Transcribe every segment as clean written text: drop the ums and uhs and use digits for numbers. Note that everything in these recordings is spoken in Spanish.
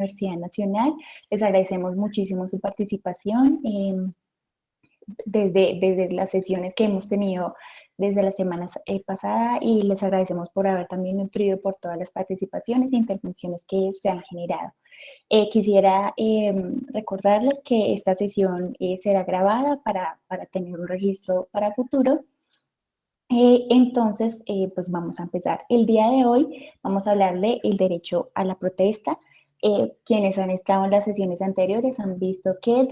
Universidad Nacional. Les agradecemos muchísimo su participación desde las sesiones que hemos tenido desde la semana pasada, y les agradecemos por haber también nutrido por todas las participaciones e intervenciones que se han generado. Quisiera recordarles que esta sesión será grabada para tener un registro para futuro. Entonces, pues vamos a empezar. El día de hoy vamos a hablar del derecho a la protesta. Quienes han estado en las sesiones anteriores han visto que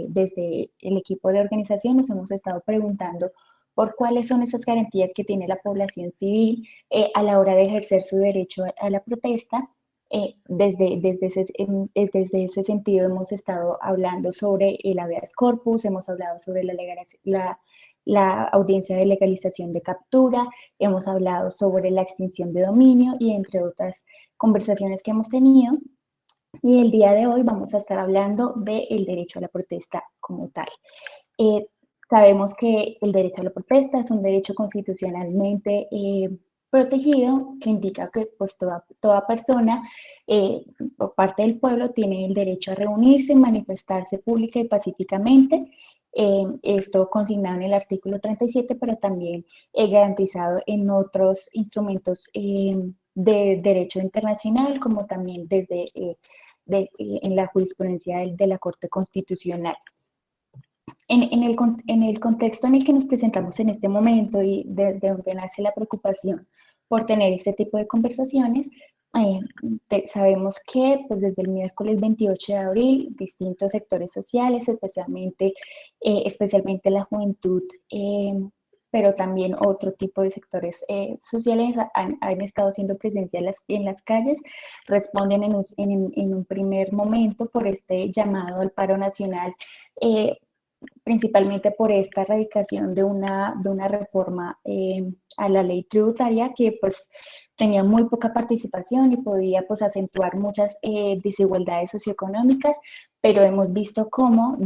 desde el equipo de organización nos hemos estado preguntando por cuáles son esas garantías que tiene la población civil a la hora de ejercer su derecho a la protesta. Desde ese sentido hemos estado hablando sobre el habeas corpus, hemos hablado sobre la audiencia de legalización de captura, hemos hablado sobre la extinción de dominio y entre otras conversaciones que hemos tenido. Y el día de hoy vamos a estar hablando del derecho a la protesta como tal. Sabemos que el derecho a la protesta es un derecho constitucionalmente protegido, que indica que pues toda persona por parte del pueblo tiene el derecho a reunirse, manifestarse pública y pacíficamente. Esto consignado en el artículo 37, pero también garantizado en otros instrumentos de derecho internacional, como también en la jurisprudencia de la Corte Constitucional. En el contexto en el que nos presentamos en este momento y desde donde nace la preocupación por tener este tipo de conversaciones, sabemos que pues, desde el miércoles 28 de abril, distintos sectores sociales, especialmente la juventud, pero también otro tipo de sectores sociales han estado haciendo presencia en las calles, responden en un primer momento por este llamado al paro nacional, principalmente por esta erradicación de una reforma a la ley tributaria que pues tenía muy poca participación y podía pues acentuar muchas desigualdades socioeconómicas, pero hemos visto cómo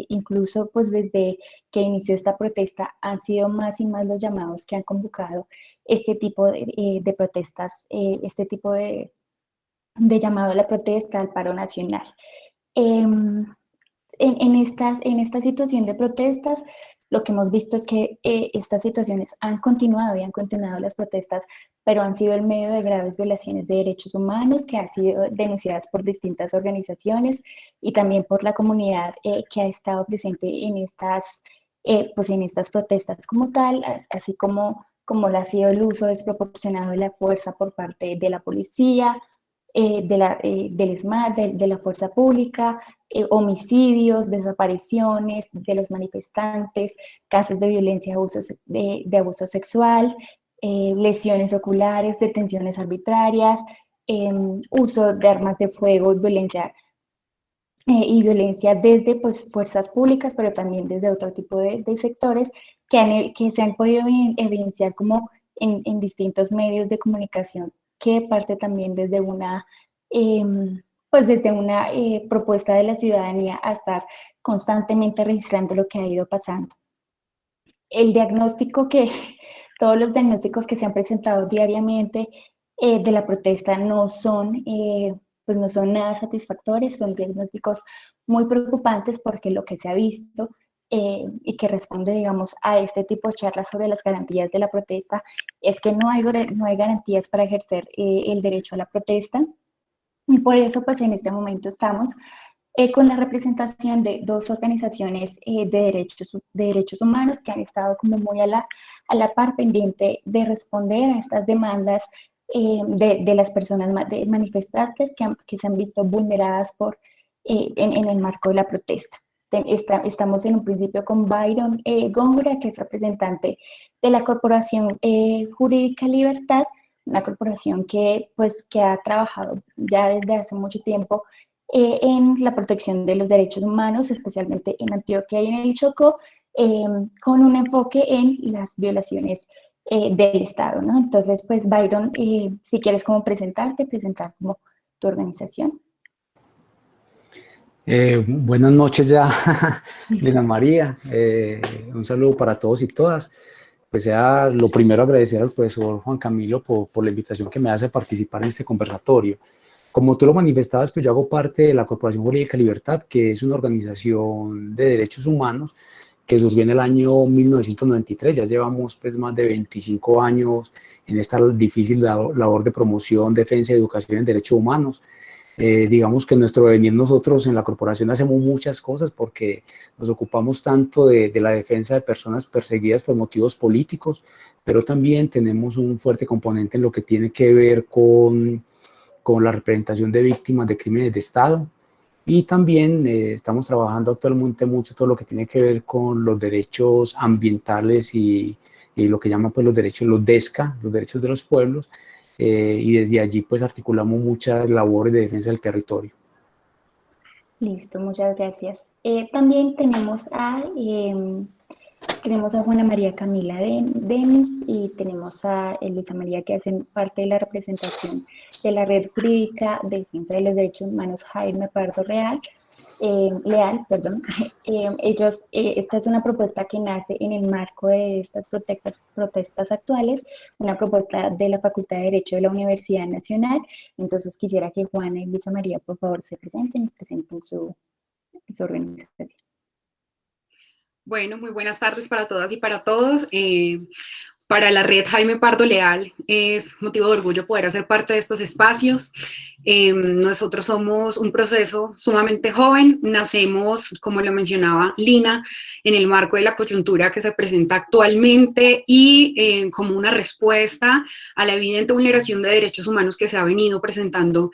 incluso pues desde que inició esta protesta han sido más y más los llamados que han convocado este tipo de protestas, este tipo de llamado a la protesta, al paro nacional. En esta situación de protestas, lo que hemos visto es que estas situaciones han continuado y han continuado las protestas, pero han sido en medio de graves violaciones de derechos humanos que han sido denunciadas por distintas organizaciones y también por la comunidad que ha estado presente pues en estas protestas como tal, así como ha sido el uso desproporcionado de la fuerza por parte de la policía, del ESMAD, de la fuerza pública, homicidios, desapariciones de los manifestantes, casos de violencia, de abuso sexual, lesiones oculares, detenciones arbitrarias, uso de armas de fuego y violencia desde pues, fuerzas públicas, pero también desde otro tipo de sectores que se han podido evidenciar como en distintos medios de comunicación, que parte también desde una propuesta de la ciudadanía a estar constantemente registrando lo que ha ido pasando. Todos los diagnósticos que se han presentado diariamente de la protesta no son nada satisfactorios, son diagnósticos muy preocupantes porque lo que se ha visto y que responde, digamos, a este tipo de charlas sobre las garantías de la protesta es que no hay garantías para ejercer el derecho a la protesta, y por eso, pues, en este momento estamos con la representación de dos organizaciones de derechos humanos que han estado como muy a la par pendiente de responder a estas demandas de las personas manifestantes que se han visto vulneradas en el marco de la protesta. Estamos en un principio con Byron Góngora, que es representante de la Corporación Jurídica Libertad, una corporación que ha trabajado ya desde hace mucho tiempo en la protección de los derechos humanos, especialmente en Antioquia y en el Chocó, con un enfoque en las violaciones del Estado, ¿no? Entonces, pues, Byron, si quieres como presentar como tu organización. Buenas noches ya, Lina María. Un saludo para todos y todas. Pues sea lo primero agradecer al profesor Juan Camilo por la invitación que me hace a participar en este conversatorio. Como tú lo manifestabas, pues yo hago parte de la Corporación Jurídica Libertad, que es una organización de derechos humanos que surgió en el año 1993. Ya llevamos pues más de 25 años en esta difícil labor de promoción, defensa y educación en derechos humanos. Digamos que en nuestro venir nosotros en la corporación hacemos muchas cosas porque nos ocupamos tanto de la defensa de personas perseguidas por motivos políticos, pero también tenemos un fuerte componente en lo que tiene que ver con la representación de víctimas de crímenes de Estado. Y también estamos trabajando actualmente mucho todo lo que tiene que ver con los derechos ambientales y lo que llaman pues los derechos, los DESCA, los derechos de los pueblos, y desde allí pues articulamos muchas labores de defensa del territorio. Listo, muchas gracias. También tenemos a Juana María Camila Denis y tenemos a Luisa María, que hacen parte de la representación de la Red Jurídica de Defensa de los Derechos Humanos Jaime Pardo Leal, perdón. Esta es una propuesta que nace en el marco de estas protestas actuales, una propuesta de la Facultad de Derecho de la Universidad Nacional. Entonces quisiera que Juana y Luisa María, por favor, se presenten su organización. Bueno, muy buenas tardes para todas y para todos. Para la red Jaime Pardo Leal es motivo de orgullo poder hacer parte de estos espacios. Nosotros somos un proceso sumamente joven, nacemos, como lo mencionaba Lina, en el marco de la coyuntura que se presenta actualmente y como una respuesta a la evidente vulneración de derechos humanos que se ha venido presentando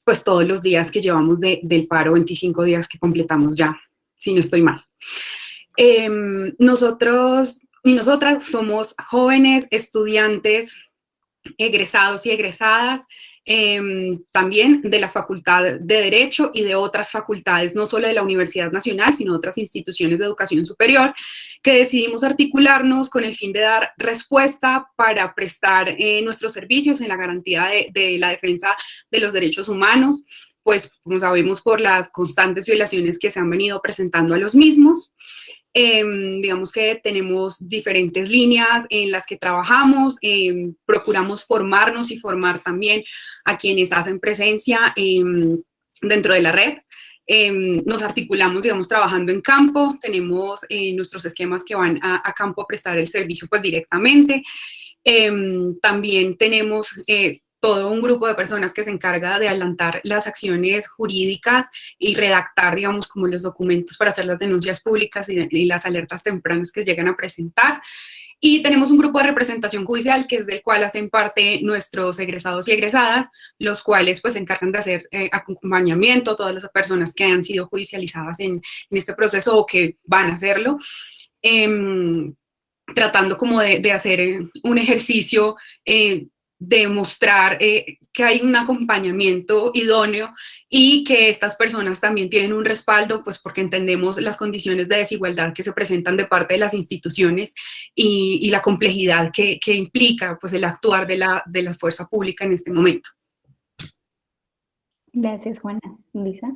pues todos los días que llevamos del paro, 25 días que completamos ya, si no estoy mal. Nosotros y nosotras somos jóvenes estudiantes, egresados y egresadas, también de la Facultad de Derecho y de otras facultades, no solo de la Universidad Nacional, sino de otras instituciones de educación superior, que decidimos articularnos con el fin de dar respuesta para prestar nuestros servicios en la garantía de la defensa de los derechos humanos, pues como sabemos por las constantes violaciones que se han venido presentando a los mismos. Digamos que tenemos diferentes líneas en las que trabajamos, procuramos formarnos y formar también a quienes hacen presencia dentro de la red. Nos articulamos, digamos, trabajando en campo, tenemos nuestros esquemas que van a campo a prestar el servicio pues directamente. También tenemos todo un grupo de personas que se encarga de adelantar las acciones jurídicas y redactar, digamos, como los documentos para hacer las denuncias públicas y las alertas tempranas que llegan a presentar. Y tenemos un grupo de representación judicial, que es del cual hacen parte nuestros egresados y egresadas, los cuales pues se encargan de hacer acompañamiento a todas las personas que han sido judicializadas en este proceso o que van a hacerlo. Tratando como de hacer un ejercicio de mostrar que hay un acompañamiento idóneo y que estas personas también tienen un respaldo, pues porque entendemos las condiciones de desigualdad que se presentan de parte de las instituciones y la complejidad que implica pues el actuar de la fuerza pública en este momento. Gracias, Juana. Luisa.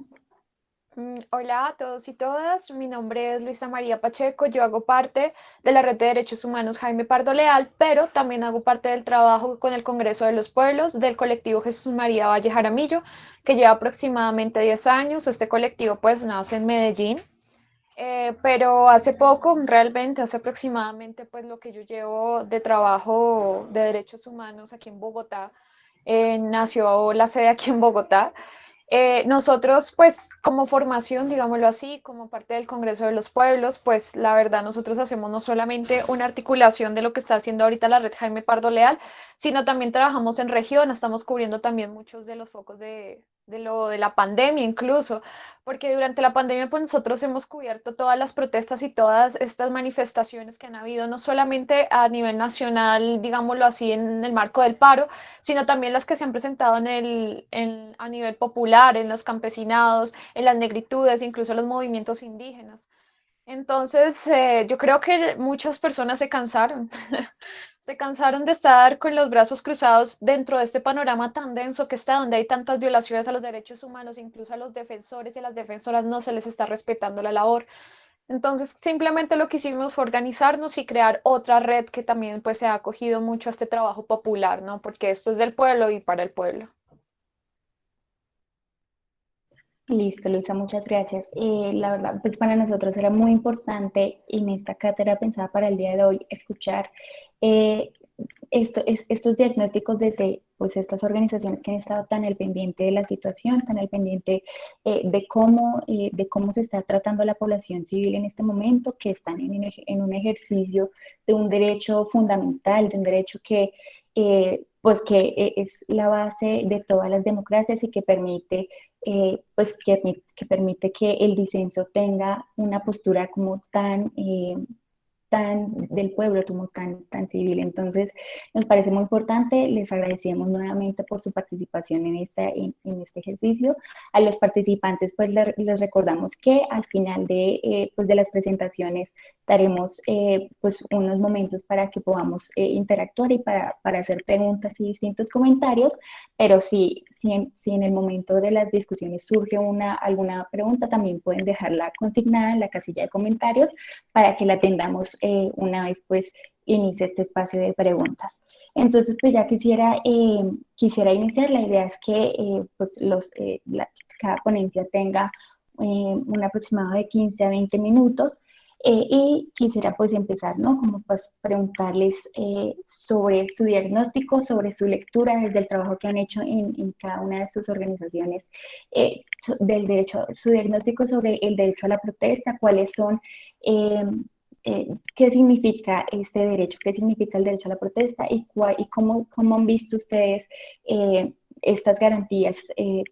Hola a todos y todas, mi nombre es Luisa María Pacheco, yo hago parte de la Red de Derechos Humanos Jaime Pardo Leal, pero también hago parte del trabajo con el Congreso de los Pueblos del colectivo Jesús María Valle Jaramillo, que lleva aproximadamente 10 años. Este colectivo pues nace en Medellín, pero hace poco, realmente hace aproximadamente pues lo que yo llevo de trabajo de derechos humanos aquí en Bogotá, nació la sede aquí en Bogotá. Nosotros, pues, como formación, digámoslo así, como parte del Congreso de los Pueblos, pues, la verdad, nosotros hacemos no solamente una articulación de lo que está haciendo ahorita la red Jaime Pardo Leal, sino también trabajamos en región, estamos cubriendo también muchos de los focos de la pandemia incluso, porque durante la pandemia, pues, nosotros hemos cubierto todas las protestas y todas estas manifestaciones que han habido, no solamente a nivel nacional, digámoslo así, en el marco del paro, sino también las que se han presentado a nivel popular, en los campesinados, en las negritudes, incluso los movimientos indígenas. Entonces, yo creo que muchas personas se cansaron, se cansaron de estar con los brazos cruzados dentro de este panorama tan denso que está, donde hay tantas violaciones a los derechos humanos, incluso a los defensores y a las defensoras no se les está respetando la labor. Entonces, simplemente lo que hicimos fue organizarnos y crear otra red que también pues se ha acogido mucho a este trabajo popular, ¿no? Porque esto es del pueblo y para el pueblo. Listo, Luisa, muchas gracias. La verdad, pues para nosotros era muy importante en esta cátedra pensada para el día de hoy escuchar eh, estos diagnósticos desde pues, estas organizaciones que han estado tan al pendiente de la situación, tan al pendiente de cómo se está tratando a la población civil en este momento, que están en un ejercicio de un derecho fundamental, de un derecho que, pues que es la base de todas las democracias y que permite pues que permite que el disenso tenga una postura como tan del pueblo, como tan civil. Entonces, nos parece muy importante. Les agradecemos nuevamente por su participación en este ejercicio. A los participantes, pues les recordamos que al final pues, de las presentaciones daremos pues, unos momentos para que podamos interactuar y para hacer preguntas y distintos comentarios, pero si en el momento de las discusiones surge alguna pregunta, también pueden dejarla consignada en la casilla de comentarios para que la atendamos una vez pues inicie este espacio de preguntas. Entonces pues ya quisiera iniciar. La idea es que pues cada ponencia tenga un aproximado de 15 a 20 minutos. Y quisiera pues empezar, ¿no? Como pues preguntarles sobre su diagnóstico, sobre su lectura desde el trabajo que han hecho en cada una de sus organizaciones del derecho, su diagnóstico sobre el derecho a la protesta, cuáles son, qué significa este derecho, qué significa el derecho a la protesta y cómo han visto ustedes estas garantías,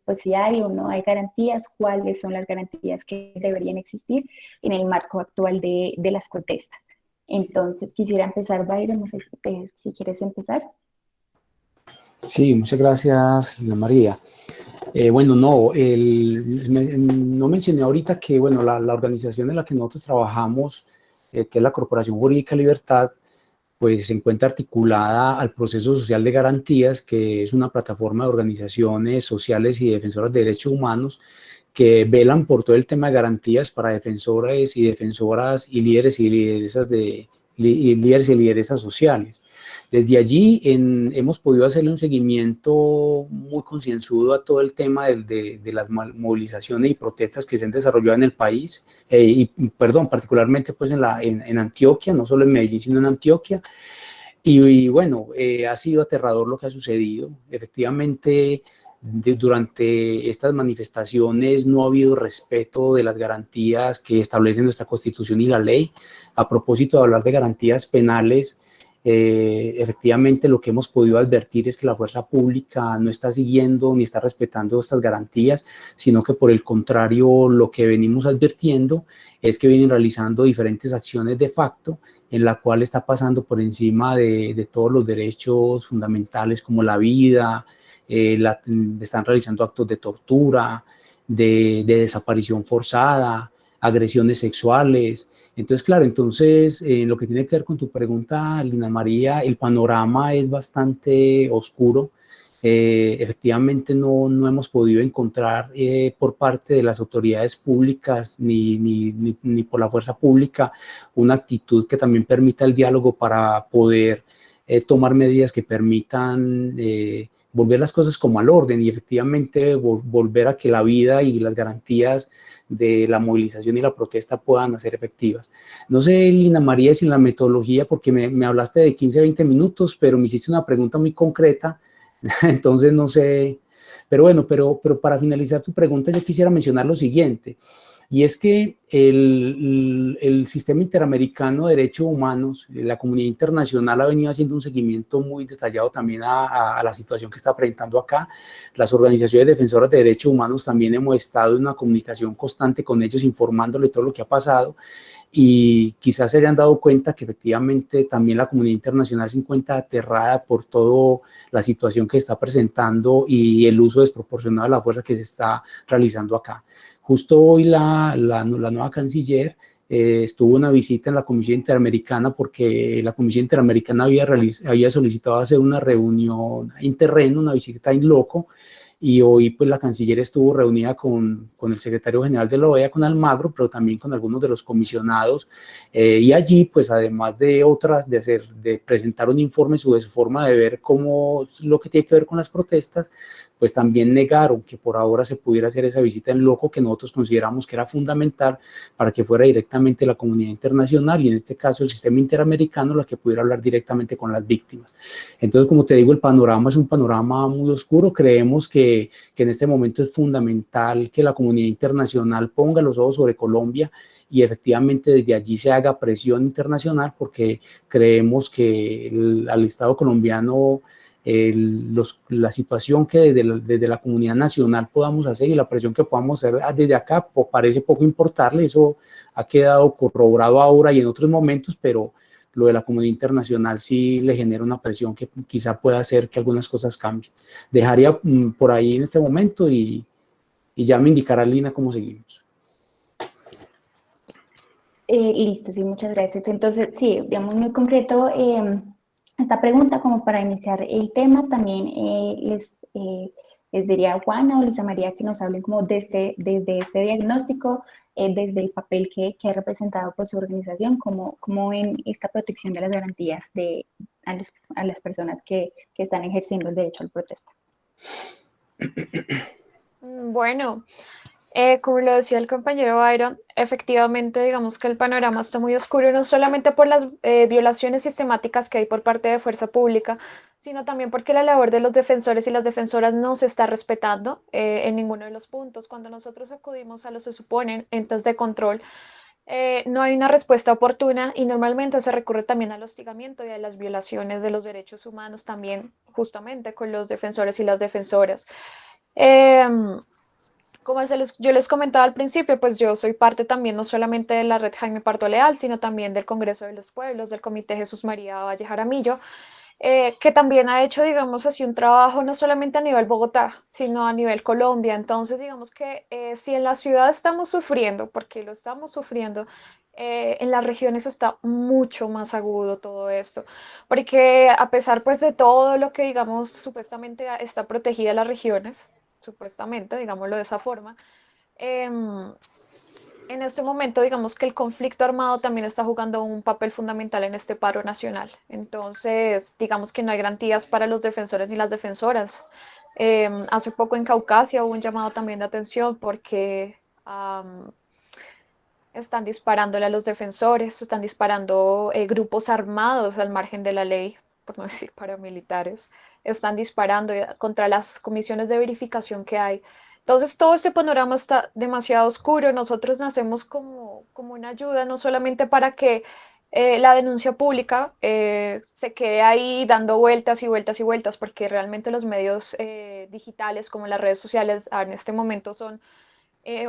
pues si hay o no hay garantías, cuáles son las garantías que deberían existir en el marco actual de las protestas. Entonces, quisiera empezar, Byron, no sé si quieres empezar. Sí, muchas gracias, Ana María. Bueno, no, no mencioné ahorita que, bueno, la organización en la que nosotros trabajamos, que es la Corporación Jurídica Libertad, pues se encuentra articulada al Proceso Social de Garantías, que es una plataforma de organizaciones sociales y defensoras de derechos humanos que velan por todo el tema de garantías para defensores y defensoras y líderes y lideresas sociales. Desde allí hemos podido hacerle un seguimiento muy concienzudo a todo el tema de las movilizaciones y protestas que se han desarrollado en el país, particularmente pues en Antioquia, no solo en Medellín, sino en Antioquia. Y bueno, ha sido aterrador lo que ha sucedido. Efectivamente, durante estas manifestaciones no ha habido respeto de las garantías que establece nuestra Constitución y la ley. A propósito de hablar de garantías penales, efectivamente lo que hemos podido advertir es que la fuerza pública no está siguiendo ni está respetando estas garantías, sino que por el contrario lo que venimos advirtiendo es que vienen realizando diferentes acciones de facto en la cual está pasando por encima de todos los derechos fundamentales como la vida, están realizando actos de tortura, de desaparición forzada, agresiones sexuales. Entonces, claro, en lo que tiene que ver con tu pregunta, Lina María, el panorama es bastante oscuro. Efectivamente, no hemos podido encontrar por parte de las autoridades públicas ni por la fuerza pública una actitud que también permita el diálogo para poder tomar medidas que permitan volver las cosas como al orden y efectivamente volver a que la vida y las garantías de la movilización y la protesta puedan ser efectivas. No sé, Lina María, si en la metodología, porque me hablaste de 15 a 20 minutos, pero me hiciste una pregunta muy concreta, entonces no sé, pero bueno, pero para finalizar tu pregunta yo quisiera mencionar lo siguiente, y es que el Sistema Interamericano de Derechos Humanos, la comunidad internacional ha venido haciendo un seguimiento muy detallado también a la situación que está presentando acá. Las organizaciones defensoras de derechos humanos también hemos estado en una comunicación constante con ellos, informándole todo lo que ha pasado, y quizás se hayan dado cuenta que efectivamente también la comunidad internacional se encuentra aterrada por toda la situación que está presentando y el uso desproporcionado de la fuerza que se está realizando acá. Justo hoy la nueva canciller estuvo en una visita en la Comisión Interamericana porque la Comisión Interamericana había solicitado hacer una reunión en terreno, una visita in loco, y hoy pues la canciller estuvo reunida con el secretario general de la OEA, con Almagro, pero también con algunos de los comisionados, y allí pues además de presentar un informe sobre su forma de ver cómo lo que tiene que ver con las protestas, pues también negaron que por ahora se pudiera hacer esa visita en loco que nosotros consideramos que era fundamental para que fuera directamente la comunidad internacional y en este caso el sistema interamericano la que pudiera hablar directamente con las víctimas. Entonces, como te digo, el panorama es un panorama muy oscuro. Creemos que en este momento es fundamental que la comunidad internacional ponga los ojos sobre Colombia y efectivamente desde allí se haga presión internacional, porque creemos que al Estado colombiano la situación que desde la comunidad nacional podamos hacer y la presión que podamos hacer desde acá parece poco importarle. Eso ha quedado corroborado ahora y en otros momentos, pero lo de la comunidad internacional sí le genera una presión que quizá pueda hacer que algunas cosas cambien. Dejaría por ahí en este momento y ya me indicará Lina cómo seguimos. Listo, sí, muchas gracias. Entonces, sí, digamos muy concreto esta pregunta como para iniciar el tema. También les diría a Juana o Luisa María que nos hablen como desde este diagnóstico, desde el papel que ha representado pues, su organización, como ven esta protección de las garantías a las personas que están ejerciendo el derecho a la protesta. Bueno, como lo decía el compañero Byron, efectivamente digamos que el panorama está muy oscuro, no solamente por las violaciones sistemáticas que hay por parte de fuerza pública, sino también porque la labor de los defensores y las defensoras no se está respetando en ninguno de los puntos. Cuando nosotros acudimos a los se suponen entes de control, no hay una respuesta oportuna y normalmente se recurre también al hostigamiento y a las violaciones de los derechos humanos también justamente con los defensores y las defensoras. Como yo les comentaba al principio, pues yo soy parte también no solamente de la Red Jaime Pardo Leal, sino también del Congreso de los Pueblos, del Comité Jesús María Valle Jaramillo, que también ha hecho, digamos así, un trabajo no solamente a nivel Bogotá, sino a nivel Colombia. Entonces, digamos que si en la ciudad estamos sufriendo, porque lo estamos sufriendo, en las regiones está mucho más agudo todo esto, porque a pesar pues de todo lo que, digamos, supuestamente está protegida las regiones, supuestamente, digámoslo de esa forma, en este momento, digamos que el conflicto armado también está jugando un papel fundamental en este paro nacional. Entonces, digamos que no hay garantías para los defensores ni las defensoras. Hace poco en Caucasia hubo un llamado también de atención porque están disparándole a los defensores, están disparando grupos armados al margen de la ley, por no decir paramilitares, están disparando contra las comisiones de verificación que hay. Entonces, todo este panorama está demasiado oscuro. Nosotros nacemos como una ayuda, no solamente para que la denuncia pública se quede ahí dando vueltas y vueltas y vueltas, porque realmente los medios digitales como las redes sociales en este momento son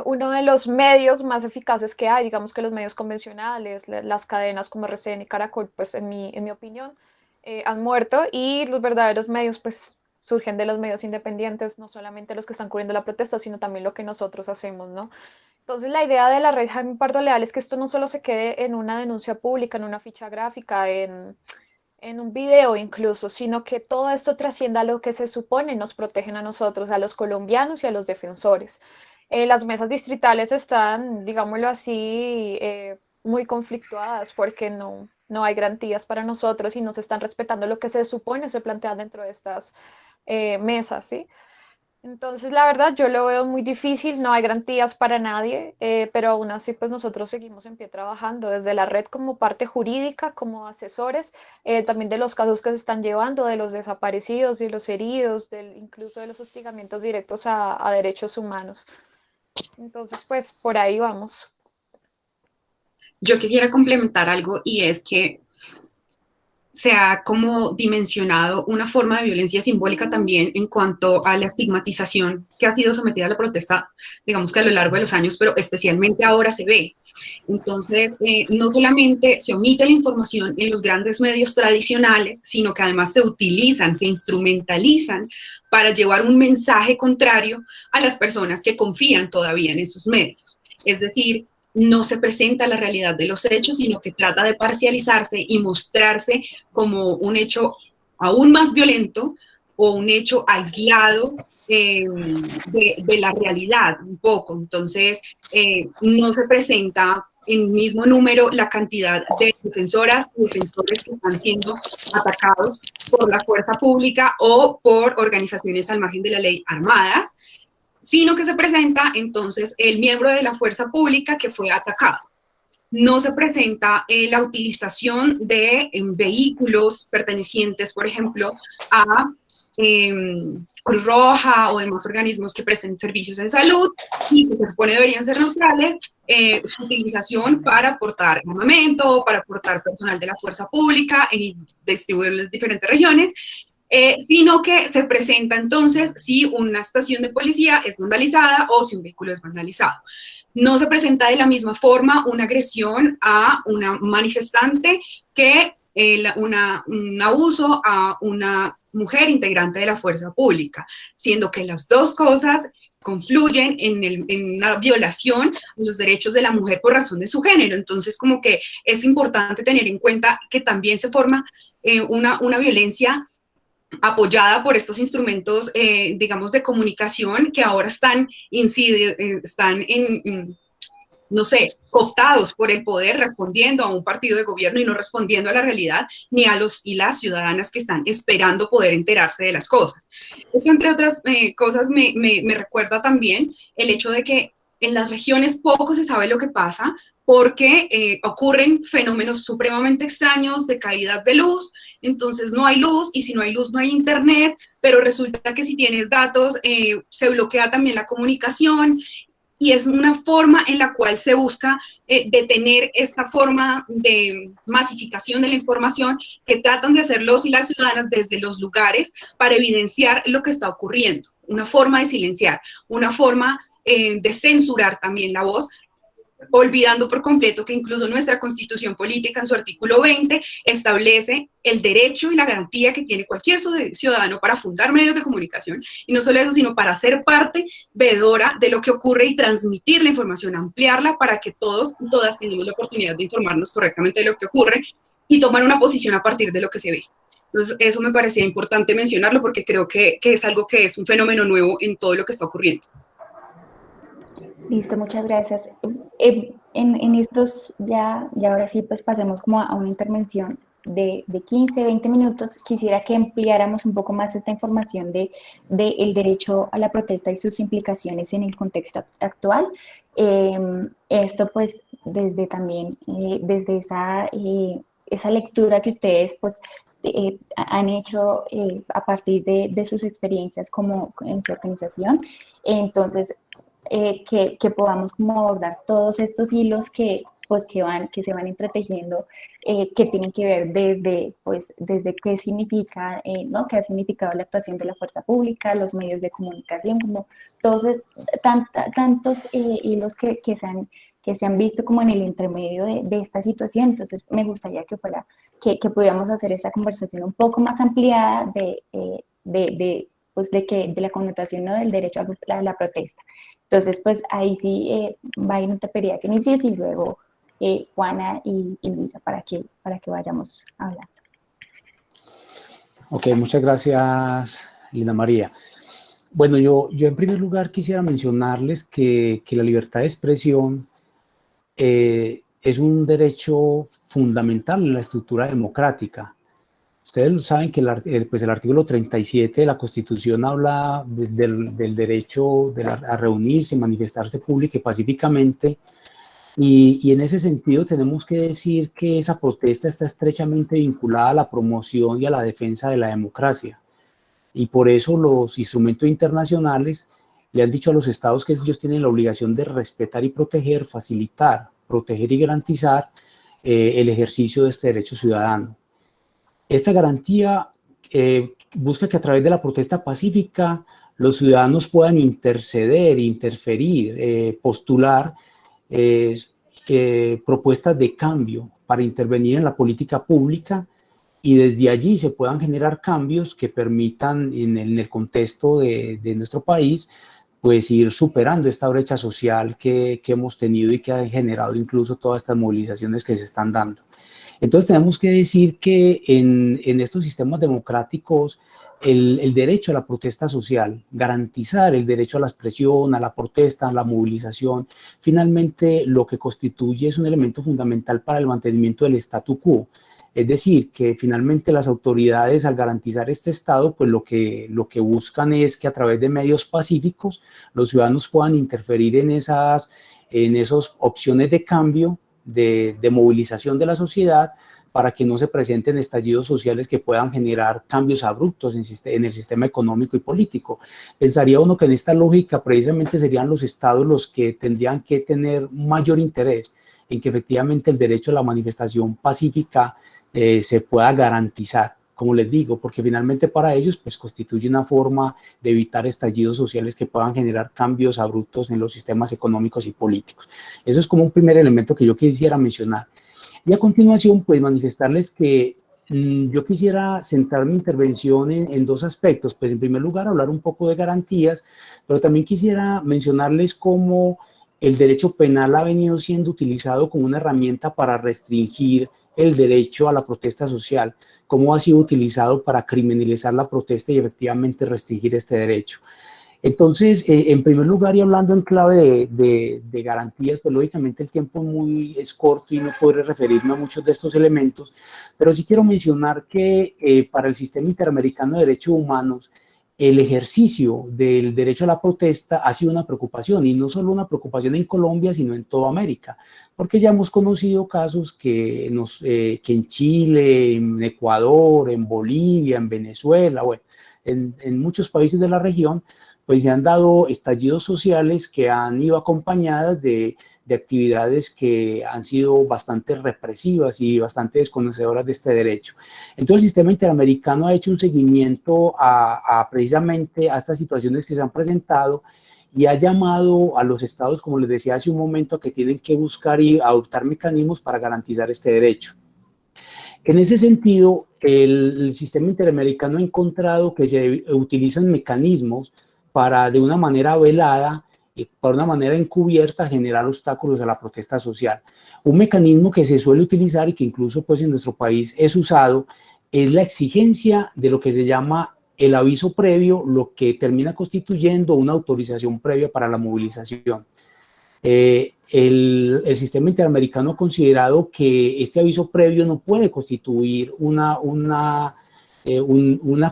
uno de los medios más eficaces que hay. Digamos que los medios convencionales, las cadenas como RCN y Caracol, pues en mi opinión, han muerto y los verdaderos medios pues surgen de los medios independientes, no solamente los que están cubriendo la protesta, sino también lo que nosotros hacemos, ¿no? Entonces la idea de la Red Jaime Pardo Leal es que esto no solo se quede en una denuncia pública, en una ficha gráfica, en un video incluso, sino que todo esto trascienda a lo que se supone nos protegen a nosotros, a los colombianos y a los defensores. Las mesas distritales están, digámoslo así, muy conflictuadas porque no hay garantías para nosotros y no se están respetando lo que se supone se plantea dentro de estas mesas, ¿sí? Entonces, la verdad, yo lo veo muy difícil, no hay garantías para nadie, pero aún así, pues nosotros seguimos en pie trabajando desde la red como parte jurídica, como asesores, también de los casos que se están llevando, de los desaparecidos, de los heridos, incluso de los hostigamientos directos a derechos humanos. Entonces, pues por ahí vamos. Yo quisiera complementar algo y es que se ha como dimensionado una forma de violencia simbólica también en cuanto a la estigmatización que ha sido sometida a la protesta, digamos que a lo largo de los años, pero especialmente ahora se ve. Entonces, no solamente se omite la información en los grandes medios tradicionales, sino que además se utilizan, se instrumentalizan para llevar un mensaje contrario a las personas que confían todavía en esos medios. Es decir, no se presenta la realidad de los hechos, sino que trata de parcializarse y mostrarse como un hecho aún más violento o un hecho aislado de la realidad un poco. Entonces, no se presenta en mismo número la cantidad de defensoras y defensores que están siendo atacados por la fuerza pública o por organizaciones al margen de la ley armadas, sino que se presenta entonces el miembro de la fuerza pública que fue atacado. No se presenta la utilización de vehículos pertenecientes, por ejemplo, a Cruz Roja o demás organismos que presten servicios en salud y que se supone deberían ser neutrales, su utilización para aportar armamento, para aportar personal de la fuerza pública y distribuirlo en diferentes regiones, sino que se presenta entonces si una estación de policía es vandalizada o si un vehículo es vandalizado. No se presenta de la misma forma una agresión a una manifestante que un abuso a una mujer integrante de la fuerza pública, siendo que las dos cosas confluyen en una violación de los derechos de la mujer por razón de su género. Entonces, como que es importante tener en cuenta que también se forma una violencia apoyada por estos instrumentos, digamos, de comunicación que ahora están no sé, cooptados por el poder, respondiendo a un partido de gobierno y no respondiendo a la realidad, ni a los y las ciudadanas que están esperando poder enterarse de las cosas. Esto, entre otras cosas, me recuerda también el hecho de que en las regiones poco se sabe lo que pasa, porque ocurren fenómenos supremamente extraños de caídas de luz, entonces no hay luz, y si no hay luz no hay internet, pero resulta que si tienes datos se bloquea también la comunicación, y es una forma en la cual se busca detener esta forma de masificación de la información que tratan de hacer los y las ciudadanas desde los lugares para evidenciar lo que está ocurriendo, una forma de silenciar, una forma de censurar también la voz, olvidando por completo que incluso nuestra Constitución Política en su artículo 20 establece el derecho y la garantía que tiene cualquier ciudadano para fundar medios de comunicación, y no solo eso, sino para ser parte veedora de lo que ocurre y transmitir la información, ampliarla para que todos y todas tengamos la oportunidad de informarnos correctamente de lo que ocurre y tomar una posición a partir de lo que se ve. Entonces, eso me parecía importante mencionarlo porque creo que es algo que es un fenómeno nuevo en todo lo que está ocurriendo. Listo, muchas gracias. En estos, ya ahora sí, pues pasemos como a una intervención de 15, 20 minutos. Quisiera que ampliáramos un poco más esta información de el derecho a la protesta y sus implicaciones en el contexto actual. Esto pues desde también, desde esa lectura que ustedes pues han hecho a partir de sus experiencias como en su organización. Entonces, que podamos como abordar todos estos hilos que se van entretejiendo, que tienen que ver desde qué significa, ¿no? Qué ha significado la actuación de la fuerza pública, los medios de comunicación, como todos tantos hilos que se han visto como en el intermedio de esta situación. Entonces me gustaría que pudiéramos hacer esa conversación un poco más ampliada de la connotación, ¿no? Del derecho a la protesta. Entonces, pues ahí sí, Byron, te pediría que inicies y luego Juana y Luisa para que vayamos hablando. Ok, muchas gracias, Lina María. Bueno, yo en primer lugar quisiera mencionarles que la libertad de expresión es un derecho fundamental en la estructura democrática. Ustedes saben que el artículo 37 de la Constitución habla del derecho a reunirse, manifestarse pública y pacíficamente, y en ese sentido tenemos que decir que esa protesta está estrechamente vinculada a la promoción y a la defensa de la democracia. Y por eso los instrumentos internacionales le han dicho a los estados que ellos tienen la obligación de respetar y proteger, facilitar, proteger y garantizar el ejercicio de este derecho ciudadano. Esta garantía busca que a través de la protesta pacífica los ciudadanos puedan interceder, interferir, postular propuestas de cambio para intervenir en la política pública, y desde allí se puedan generar cambios que permitan en el contexto de nuestro país pues ir superando esta brecha social que hemos tenido y que ha generado incluso todas estas movilizaciones que se están dando. Entonces tenemos que decir que en estos sistemas democráticos el derecho a la protesta social, garantizar el derecho a la expresión, a la protesta, a la movilización, finalmente lo que constituye es un elemento fundamental para el mantenimiento del statu quo. Es decir, que finalmente las autoridades, al garantizar este estado, pues lo que buscan es que a través de medios pacíficos los ciudadanos puedan interferir en esas opciones de cambio, de movilización de la sociedad, para que no se presenten estallidos sociales que puedan generar cambios abruptos en el sistema económico y político. Pensaría uno que en esta lógica precisamente serían los estados los que tendrían que tener mayor interés en que efectivamente el derecho a la manifestación pacífica se pueda garantizar, como les digo, porque finalmente para ellos pues constituye una forma de evitar estallidos sociales que puedan generar cambios abruptos en los sistemas económicos y políticos. Eso es como un primer elemento que yo quisiera mencionar. Y a continuación, pues manifestarles que yo quisiera centrar mi intervención en dos aspectos. Pues en primer lugar, hablar un poco de garantías, pero también quisiera mencionarles cómo el derecho penal ha venido siendo utilizado como una herramienta para restringir el derecho a la protesta social, cómo ha sido utilizado para criminalizar la protesta y efectivamente restringir este derecho. Entonces, en primer lugar, y hablando en clave de garantías, pues lógicamente el tiempo es corto y no podré referirme a muchos de estos elementos, pero sí quiero mencionar que para el Sistema Interamericano de Derechos Humanos, el ejercicio del derecho a la protesta ha sido una preocupación, y no solo una preocupación en Colombia, sino en toda América, porque ya hemos conocido casos que en Chile, en Ecuador, en Bolivia, en Venezuela, bueno, en muchos países de la región, pues se han dado estallidos sociales que han ido acompañadas de actividades que han sido bastante represivas y bastante desconocedoras de este derecho. Entonces el sistema interamericano ha hecho un seguimiento precisamente a estas situaciones que se han presentado y ha llamado a los estados, como les decía hace un momento, a que tienen que buscar y adoptar mecanismos para garantizar este derecho. En ese sentido, el sistema interamericano ha encontrado que se utilizan mecanismos para, de una manera velada, por una manera encubierta, generar obstáculos a la protesta social. Un mecanismo que se suele utilizar y que incluso pues en nuestro país es usado es la exigencia de lo que se llama el aviso previo, lo que termina constituyendo una autorización previa para la movilización. El sistema interamericano ha considerado que este aviso previo no puede constituir una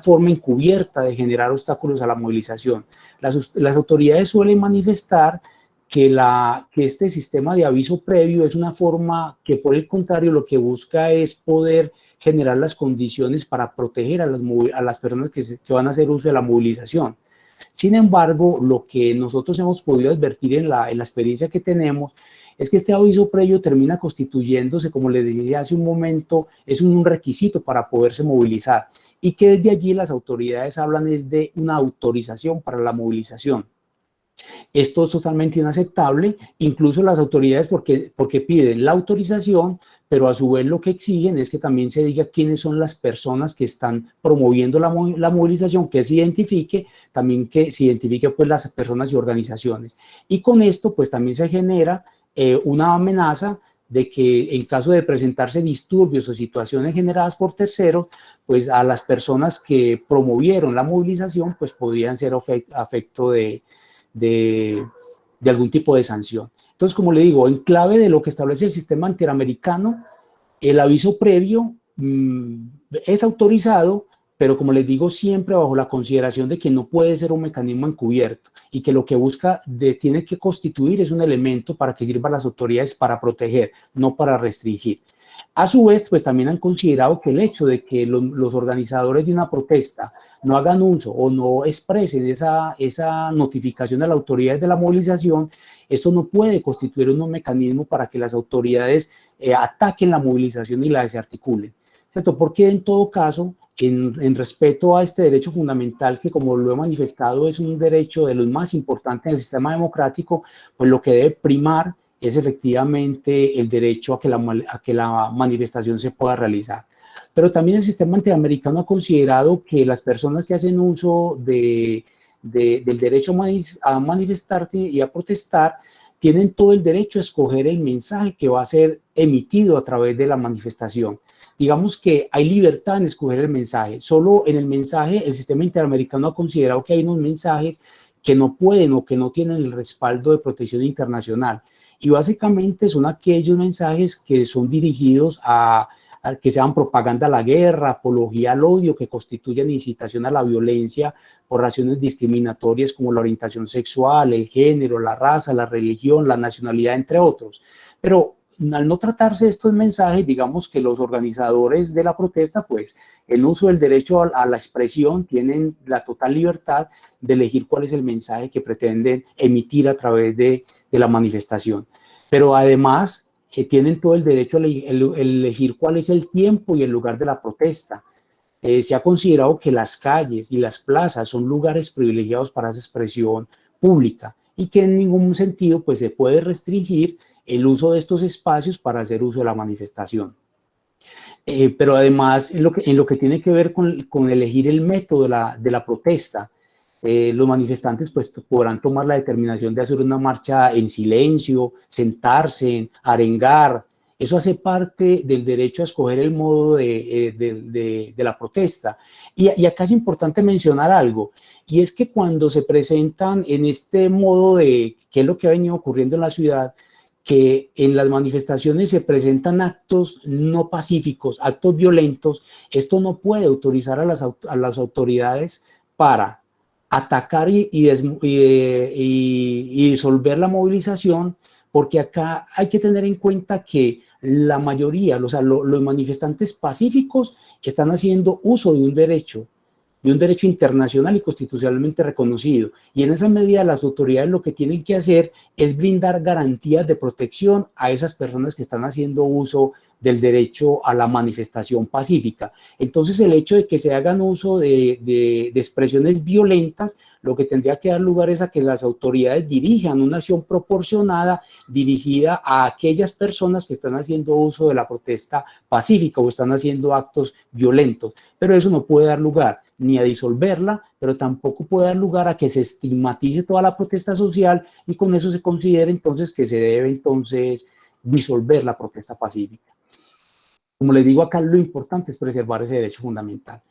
forma encubierta de generar obstáculos a la movilización. Las autoridades suelen manifestar que este sistema de aviso previo es una forma que, por el contrario, lo que busca es poder generar las condiciones para proteger a las personas que van a hacer uso de la movilización. Sin embargo, lo que nosotros hemos podido advertir en la experiencia que tenemos es que este aviso previo termina constituyéndose, como les decía hace un momento, es un requisito para poderse movilizar, y que desde allí las autoridades hablan es de una autorización para la movilización. Esto es totalmente inaceptable, incluso las autoridades porque piden la autorización, pero a su vez lo que exigen es que también se diga quiénes son las personas que están promoviendo la movilización, que se identifique, también que se identifique pues las personas y organizaciones. Y con esto pues también se genera una amenaza de que en caso de presentarse disturbios o situaciones generadas por terceros, pues a las personas que promovieron la movilización pues podrían ser afecto de algún tipo de sanción. Entonces, como le digo, en clave de lo que establece el sistema interamericano, el aviso previo es autorizado, pero como les digo, siempre bajo la consideración de que no puede ser un mecanismo encubierto y que lo que tiene que constituir es un elemento para que sirva a las autoridades para proteger, no para restringir. A su vez, pues también han considerado que el hecho de que los organizadores de una protesta no hagan uso o no expresen esa notificación a las autoridades de la movilización, esto no puede constituir un mecanismo para que las autoridades ataquen la movilización y la desarticulen, ¿cierto? Porque en todo caso, en respeto a este derecho fundamental, que como lo he manifestado es un derecho de los más importantes en el sistema democrático, pues lo que debe primar es efectivamente el derecho a que la manifestación se pueda realizar. Pero también el sistema interamericano ha considerado que las personas que hacen uso del derecho a manifestarse y a protestar tienen todo el derecho a escoger el mensaje que va a ser emitido a través de la manifestación. Digamos que hay libertad en escoger el mensaje. Solo en el mensaje el sistema interamericano ha considerado que hay unos mensajes que no pueden o que no tienen el respaldo de protección internacional. Y básicamente son aquellos mensajes que son dirigidos a que sean propaganda a la guerra, apología al odio, que constituyen incitación a la violencia por razones discriminatorias como la orientación sexual, el género, la raza, la religión, la nacionalidad, entre otros. Pero al no tratarse de estos mensajes, digamos que los organizadores de la protesta, pues en uso del derecho a la expresión, tienen la total libertad de elegir cuál es el mensaje que pretenden emitir a través de la manifestación. Pero además tienen todo el derecho a elegir cuál es el tiempo y el lugar de la protesta. Se ha considerado que las calles y las plazas son lugares privilegiados para esa expresión pública y que en ningún sentido pues, se puede restringir el uso de estos espacios para hacer uso de la manifestación. Pero además, en lo que tiene que ver con elegir el método de la protesta, los manifestantes pues, podrán tomar la determinación de hacer una marcha en silencio, sentarse, arengar. Eso hace parte del derecho a escoger el modo de la protesta. Y acá es importante mencionar algo, y es que cuando se presentan en este modo de qué es lo que ha venido ocurriendo en la ciudad, que en las manifestaciones se presentan actos no pacíficos, actos violentos, esto no puede autorizar a las autoridades para atacar y disolver la movilización, porque acá hay que tener en cuenta que la mayoría, o sea, los manifestantes pacíficos están haciendo uso de un derecho internacional y constitucionalmente reconocido. Y en esa medida las autoridades lo que tienen que hacer es brindar garantías de protección a esas personas que están haciendo uso del derecho a la manifestación pacífica. Entonces el hecho de que se hagan uso de expresiones violentas, lo que tendría que dar lugar es a que las autoridades dirijan una acción proporcionada dirigida a aquellas personas que están haciendo uso de la protesta pacífica o están haciendo actos violentos. Pero eso no puede dar lugar ni a disolverla, pero tampoco puede dar lugar a que se estigmatice toda la protesta social y con eso se considere entonces que se debe entonces disolver la protesta pacífica. Como les digo acá, lo importante es preservar ese derecho fundamental.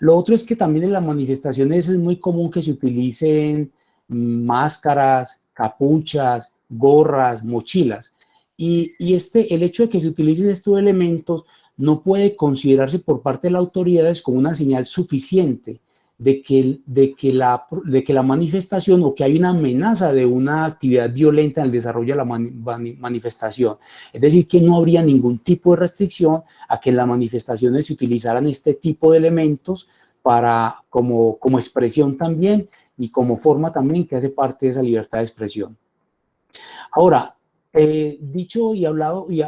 Lo otro es que también en las manifestaciones es muy común que se utilicen máscaras, capuchas, gorras, mochilas. Y el hecho de que se utilicen estos elementos no puede considerarse por parte de las autoridades como una señal suficiente de que la manifestación o que hay una amenaza de una actividad violenta en el desarrollo de la manifestación. Es decir, que no habría ningún tipo de restricción a que en las manifestaciones se utilizaran este tipo de elementos como expresión también y como forma también que hace parte de esa libertad de expresión. Ahora, dicho y hablado y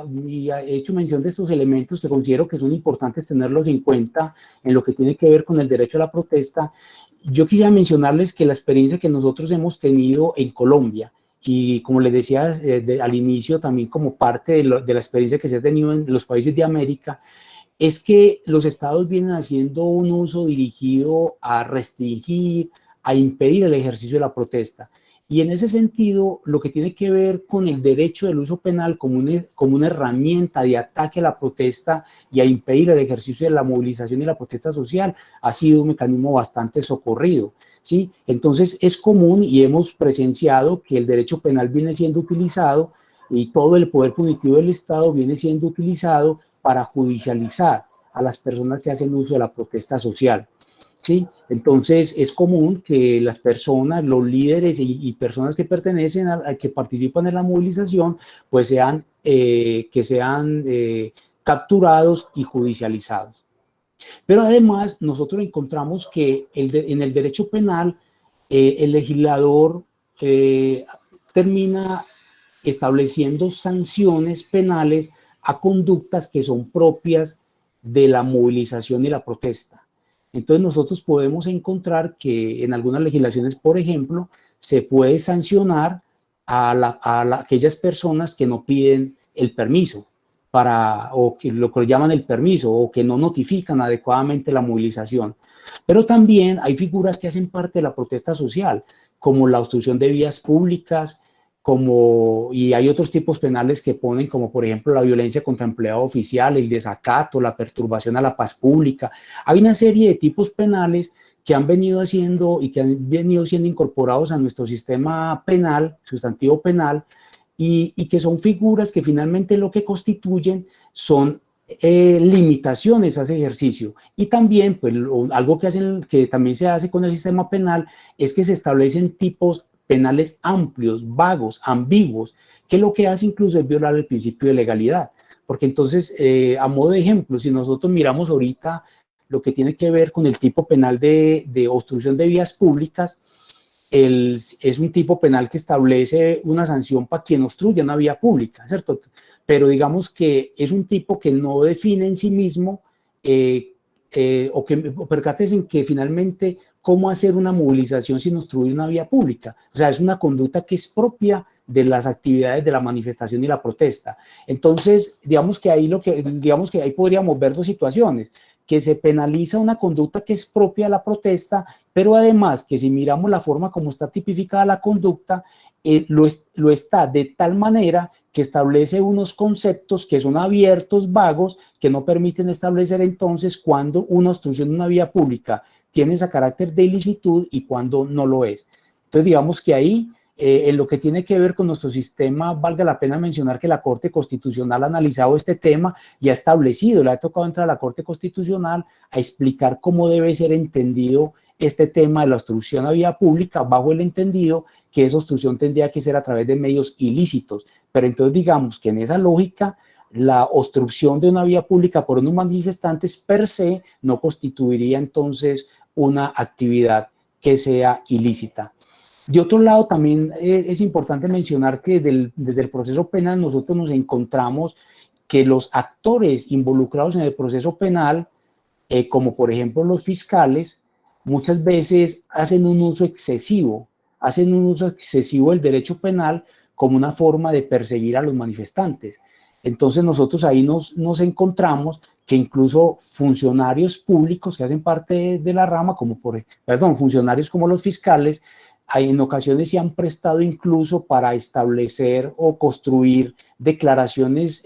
he hecho mención de estos elementos que considero que son importantes tenerlos en cuenta en lo que tiene que ver con el derecho a la protesta, yo quisiera mencionarles que la experiencia que nosotros hemos tenido en Colombia y como les decía al inicio también como parte de la experiencia que se ha tenido en los países de América, es que los estados vienen haciendo un uso dirigido a restringir, a impedir el ejercicio de la protesta. Y en ese sentido, lo que tiene que ver con el derecho del uso penal como una herramienta de ataque a la protesta y a impedir el ejercicio de la movilización y la protesta social ha sido un mecanismo bastante socorrido, ¿sí? Entonces es común y hemos presenciado que el derecho penal viene siendo utilizado y todo el poder punitivo del Estado viene siendo utilizado para judicializar a las personas que hacen uso de la protesta social. ¿Sí? Entonces es común que las personas, los líderes y personas que pertenecen que participan en la movilización, pues sean capturados y judicializados. Pero además nosotros encontramos que en el derecho penal el legislador termina estableciendo sanciones penales a conductas que son propias de la movilización y la protesta. Entonces nosotros podemos encontrar que en algunas legislaciones, por ejemplo, se puede sancionar a aquellas personas que no piden el permiso o que lo que llaman el permiso o que no notifican adecuadamente la movilización. Pero también hay figuras que hacen parte de la protesta social, como la obstrucción de vías públicas, y hay otros tipos penales que ponen como por ejemplo la violencia contra empleado oficial, el desacato, la perturbación a la paz pública. Hay una serie de tipos penales que han venido haciendo y que han venido siendo incorporados a nuestro sistema penal, sustantivo penal, y que son figuras que finalmente lo que constituyen son limitaciones a ese ejercicio. Y también, pues, algo que también se hace con el sistema penal es que se establecen tipos penales amplios, vagos, ambiguos, que lo que hace incluso es violar el principio de legalidad. Porque entonces, a modo de ejemplo, si nosotros miramos ahorita lo que tiene que ver con el tipo penal de obstrucción de vías públicas, es un tipo penal que establece una sanción para quien obstruye una vía pública, ¿cierto? Pero digamos que es un tipo que no define en sí mismo percátese en que finalmente cómo hacer una movilización sin obstruir una vía pública. O sea, es una conducta que es propia de las actividades de la manifestación y la protesta. Entonces, digamos que ahí podríamos ver dos situaciones, que se penaliza una conducta que es propia de la protesta, pero además que si miramos la forma como está tipificada la conducta, lo está de tal manera que establece unos conceptos que son abiertos, vagos, que no permiten establecer entonces cuando una obstrucción de una vía pública tiene ese carácter de ilicitud y cuando no lo es. Entonces, digamos que ahí, en lo que tiene que ver con nuestro sistema, valga la pena mencionar que la Corte Constitucional ha analizado este tema y ha establecido, le ha tocado entrar a la Corte Constitucional a explicar cómo debe ser entendido este tema de la obstrucción a vía pública, bajo el entendido que esa obstrucción tendría que ser a través de medios ilícitos. Pero entonces digamos que en esa lógica, la obstrucción de una vía pública por unos manifestantes per se no constituiría entonces una actividad que sea ilícita. De otro lado, también es importante mencionar que desde el proceso penal nosotros nos encontramos que los actores involucrados en el proceso penal, como por ejemplo los fiscales, muchas veces hacen un uso excesivo del derecho penal como una forma de perseguir a los manifestantes. Entonces nosotros ahí nos encontramos que incluso funcionarios públicos que hacen parte de la rama, funcionarios como los fiscales, en ocasiones se han prestado incluso para establecer o construir declaraciones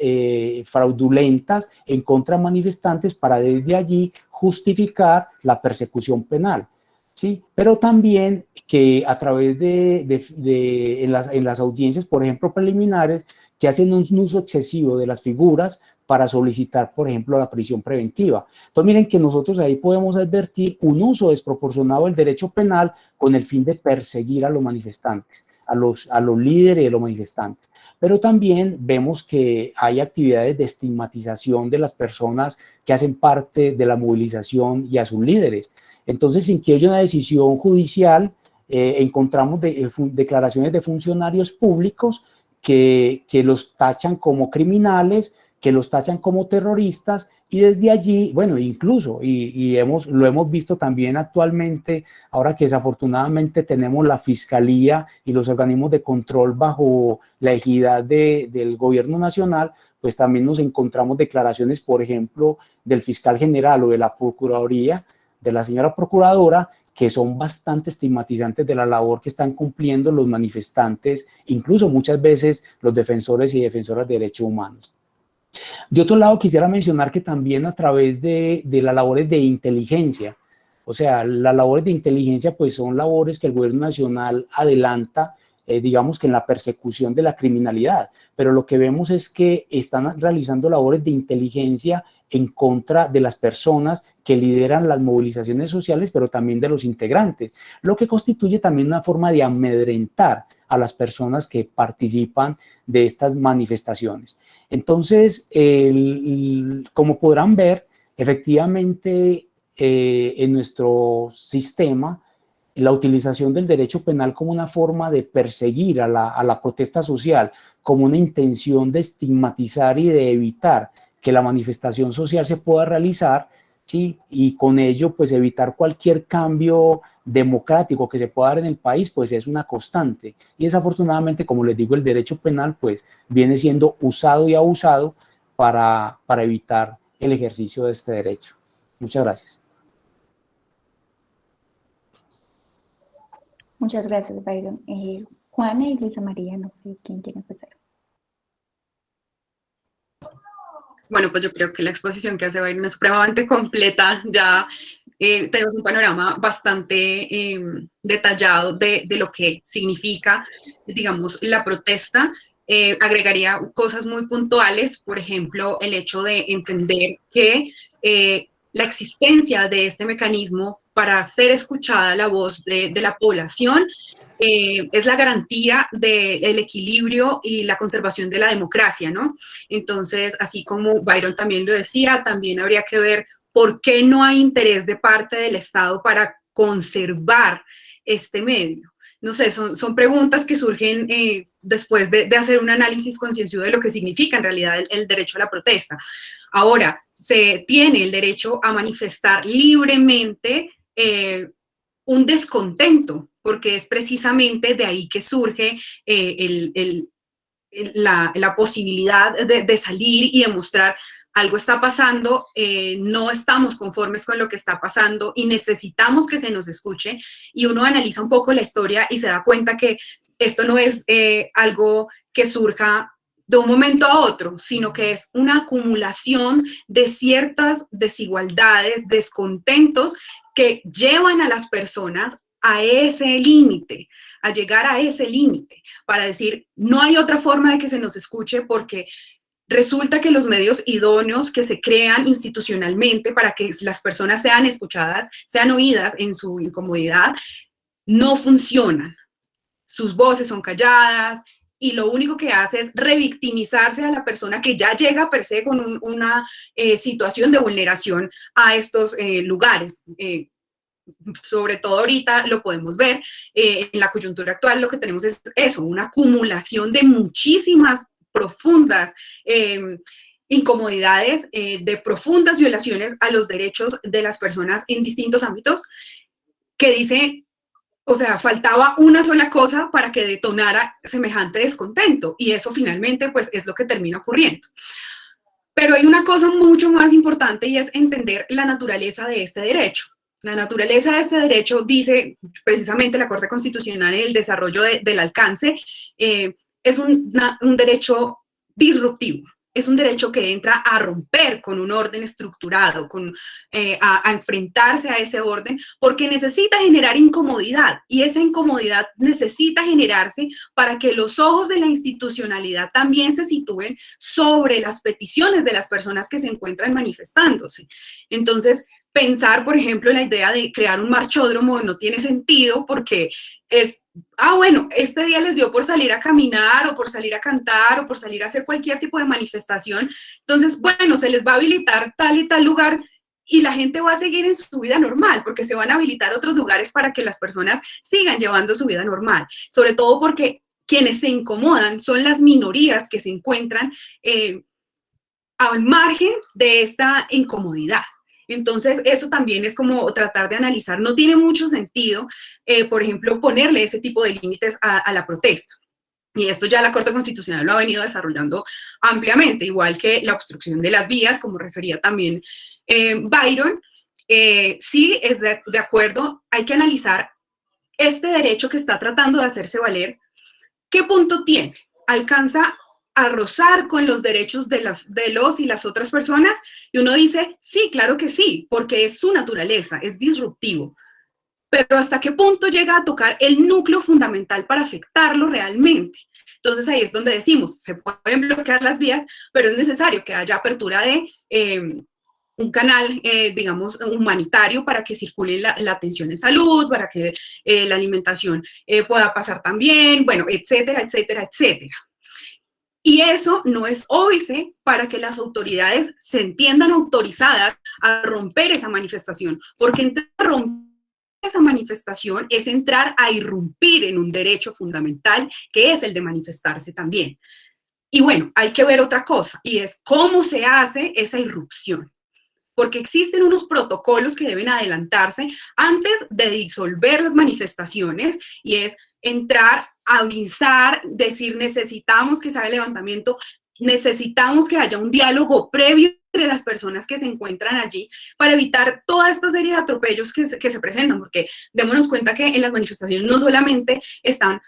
fraudulentas en contra de manifestantes para desde allí justificar la persecución penal, ¿sí? Pero también que a través en las audiencias, por ejemplo, preliminares, que hacen un uso excesivo de las figuras para solicitar, por ejemplo, la prisión preventiva. Entonces, miren que nosotros ahí podemos advertir un uso desproporcionado del derecho penal con el fin de perseguir a los manifestantes, a los líderes de los manifestantes. Pero también vemos que hay actividades de estigmatización de las personas que hacen parte de la movilización y a sus líderes. Entonces, sin que haya una decisión judicial, encontramos declaraciones de funcionarios públicos que los tachan como criminales, que los tachan como terroristas, y desde allí, bueno, incluso, lo hemos visto también actualmente, ahora que desafortunadamente tenemos la Fiscalía y los organismos de control bajo la ejidad del gobierno nacional, pues también nos encontramos declaraciones, por ejemplo, del fiscal general o de la Procuraduría, de la señora Procuradora, que son bastante estigmatizantes de la labor que están cumpliendo los manifestantes, incluso muchas veces los defensores y defensoras de derechos humanos. De otro lado, quisiera mencionar que también a través de las labores de inteligencia, o sea, las labores de inteligencia pues son labores que el gobierno nacional adelanta, digamos que en la persecución de la criminalidad, pero lo que vemos es que están realizando labores de inteligencia en contra de las personas que lideran las movilizaciones sociales, pero también de los integrantes, lo que constituye también una forma de amedrentar a las personas que participan de estas manifestaciones. Entonces, como podrán ver, efectivamente en nuestro sistema, la utilización del derecho penal como una forma de perseguir a la protesta social, como una intención de estigmatizar y de evitar que la manifestación social se pueda realizar, ¿sí? Y con ello, pues evitar cualquier cambio democrático que se pueda dar en el país, pues es una constante. Y desafortunadamente, como les digo, el derecho penal, pues viene siendo usado y abusado para evitar el ejercicio de este derecho. Muchas gracias. Muchas gracias, Byron. Juana y Luisa María, no sé quién quiere empezar. Bueno, pues yo creo que la exposición que hace Byron es supremamente completa. Ya tenemos un panorama bastante detallado de lo que significa, digamos, la protesta. Agregaría cosas muy puntuales, por ejemplo, el hecho de entender que la existencia de este mecanismo para hacer escuchada la voz de la población es la garantía del equilibrio y la conservación de la democracia, ¿no? Entonces, así como Byron también lo decía, también habría que ver por qué no hay interés de parte del Estado para conservar este medio. No sé, son preguntas que surgen después de hacer un análisis concienzudo de lo que significa en realidad el derecho a la protesta. Ahora, se tiene el derecho a manifestar libremente un descontento, porque es precisamente de ahí que surge la posibilidad de salir y demostrar algo está pasando, no estamos conformes con lo que está pasando y necesitamos que se nos escuche, y uno analiza un poco la historia y se da cuenta que esto no es algo que surja de un momento a otro, sino que es una acumulación de ciertas desigualdades, descontentos que llevan a las personas a ese límite, a llegar a ese límite, para decir, no hay otra forma de que se nos escuche porque resulta que los medios idóneos que se crean institucionalmente para que las personas sean escuchadas, sean oídas en su incomodidad, no funcionan. Sus voces son calladas y lo único que hace es revictimizarse a la persona que ya llega per se con una situación de vulneración a estos lugares. Sobre todo ahorita lo podemos ver, en la coyuntura actual lo que tenemos es eso, una acumulación de muchísimas profundas incomodidades, de profundas violaciones a los derechos de las personas en distintos ámbitos, que dice, o sea, faltaba una sola cosa para que detonara semejante descontento, y eso finalmente pues es lo que termina ocurriendo. Pero hay una cosa mucho más importante y es entender la naturaleza de este derecho. La naturaleza de este derecho dice precisamente la Corte Constitucional en el desarrollo del alcance, es un derecho disruptivo, es un derecho que entra a romper con un orden estructurado, a enfrentarse a ese orden, porque necesita generar incomodidad, y esa incomodidad necesita generarse para que los ojos de la institucionalidad también se sitúen sobre las peticiones de las personas que se encuentran manifestándose. Entonces, pensar, por ejemplo, en la idea de crear un marchódromo no tiene sentido porque es, bueno, este día les dio por salir a caminar o por salir a cantar o por salir a hacer cualquier tipo de manifestación. Entonces, bueno, se les va a habilitar tal y tal lugar y la gente va a seguir en su vida normal porque se van a habilitar otros lugares para que las personas sigan llevando su vida normal. Sobre todo porque quienes se incomodan son las minorías que se encuentran al margen de esta incomodidad. Entonces, eso también es como tratar de analizar. No tiene mucho sentido, por ejemplo, ponerle ese tipo de límites a la protesta. Y esto ya la Corte Constitucional lo ha venido desarrollando ampliamente, igual que la obstrucción de las vías, como refería también Byron. Sí, es de acuerdo, hay que analizar este derecho que está tratando de hacerse valer. ¿Qué punto tiene? ¿Alcanza a rozar con los derechos de los y las otras personas? Y uno dice, sí, claro que sí, porque es su naturaleza, es disruptivo. Pero ¿hasta qué punto llega a tocar el núcleo fundamental para afectarlo realmente? Entonces ahí es donde decimos, se pueden bloquear las vías, pero es necesario que haya apertura de un canal, digamos, humanitario para que circule la atención en salud, para que la alimentación pueda pasar también, bueno, etcétera, etcétera, etcétera. Y eso no es óbice para que las autoridades se entiendan autorizadas a romper esa manifestación, porque entrar a romper esa manifestación es entrar a irrumpir en un derecho fundamental que es el de manifestarse también. Y bueno, hay que ver otra cosa, y es cómo se hace esa irrupción, porque existen unos protocolos que deben adelantarse antes de disolver las manifestaciones, y es entrar, avisar, decir necesitamos que se haga el levantamiento necesitamos que haya un diálogo previo entre las personas que se encuentran allí para evitar toda esta serie de atropellos que se presentan, porque démonos cuenta que en las manifestaciones no solamente están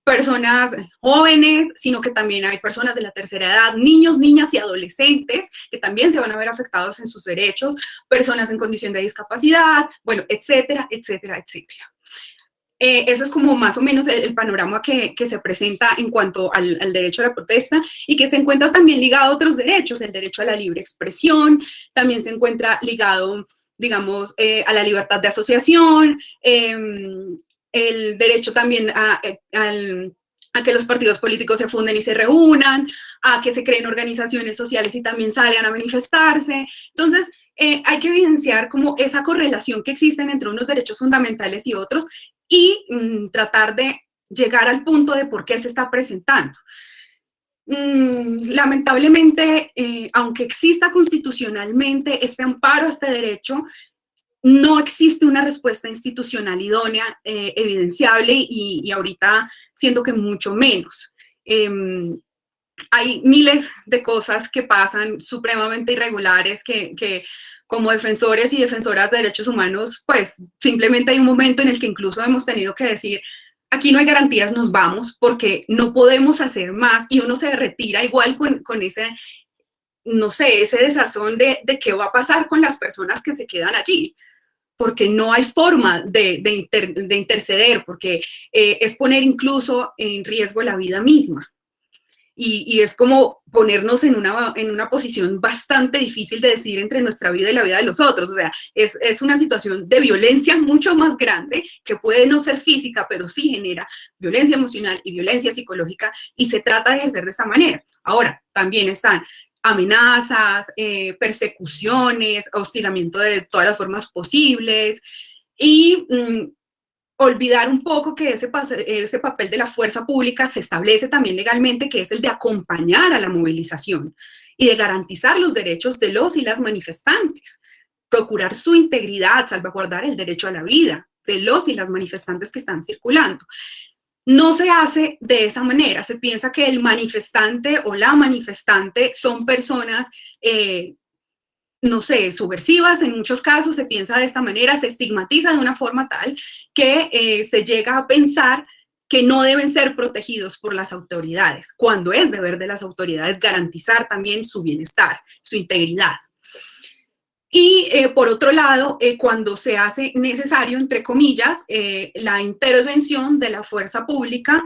personas jóvenes, sino que también hay personas de la tercera edad, niños, niñas y adolescentes que también se van a ver afectados en sus derechos, personas en condición de discapacidad, bueno, etcétera, etcétera, etcétera. Eso es como más o menos el panorama que se presenta en cuanto al derecho a la protesta y que se encuentra también ligado a otros derechos, el derecho a la libre expresión, también se encuentra ligado, digamos, a la libertad de asociación, el derecho también a que los partidos políticos se funden y se reúnan, a que se creen organizaciones sociales y también salgan a manifestarse. Entonces, hay que evidenciar como esa correlación que existen entre unos derechos fundamentales y otros y tratar de llegar al punto de por qué se está presentando. Lamentablemente, aunque exista constitucionalmente este amparo a este derecho, no existe una respuesta institucional idónea, evidenciable y ahorita siento que mucho menos. Hay miles de cosas que pasan supremamente irregulares que como defensores y defensoras de derechos humanos, pues simplemente hay un momento en el que incluso hemos tenido que decir, aquí no hay garantías, nos vamos, porque no podemos hacer más, y uno se retira igual con ese, no sé, ese desazón de qué va a pasar con las personas que se quedan allí, porque no hay forma de interceder, porque es poner incluso en riesgo la vida misma. Y es como ponernos en una posición bastante difícil de decidir entre nuestra vida y la vida de los otros. O sea, es una situación de violencia mucho más grande que puede no ser física, pero sí genera violencia emocional y violencia psicológica y se trata de ejercer de esa manera. Ahora, también están amenazas, persecuciones, hostigamiento de todas las formas posibles y olvidar un poco que ese papel de la fuerza pública se establece también legalmente, que es el de acompañar a la movilización y de garantizar los derechos de los y las manifestantes, procurar su integridad, salvaguardar el derecho a la vida de los y las manifestantes que están circulando. No se hace de esa manera, se piensa que el manifestante o la manifestante son personas no sé, subversivas, en muchos casos se piensa de esta manera, se estigmatiza de una forma tal que se llega a pensar que no deben ser protegidos por las autoridades, cuando es deber de las autoridades garantizar también su bienestar, su integridad. Y por otro lado, cuando se hace necesario, entre comillas, la intervención de la fuerza pública,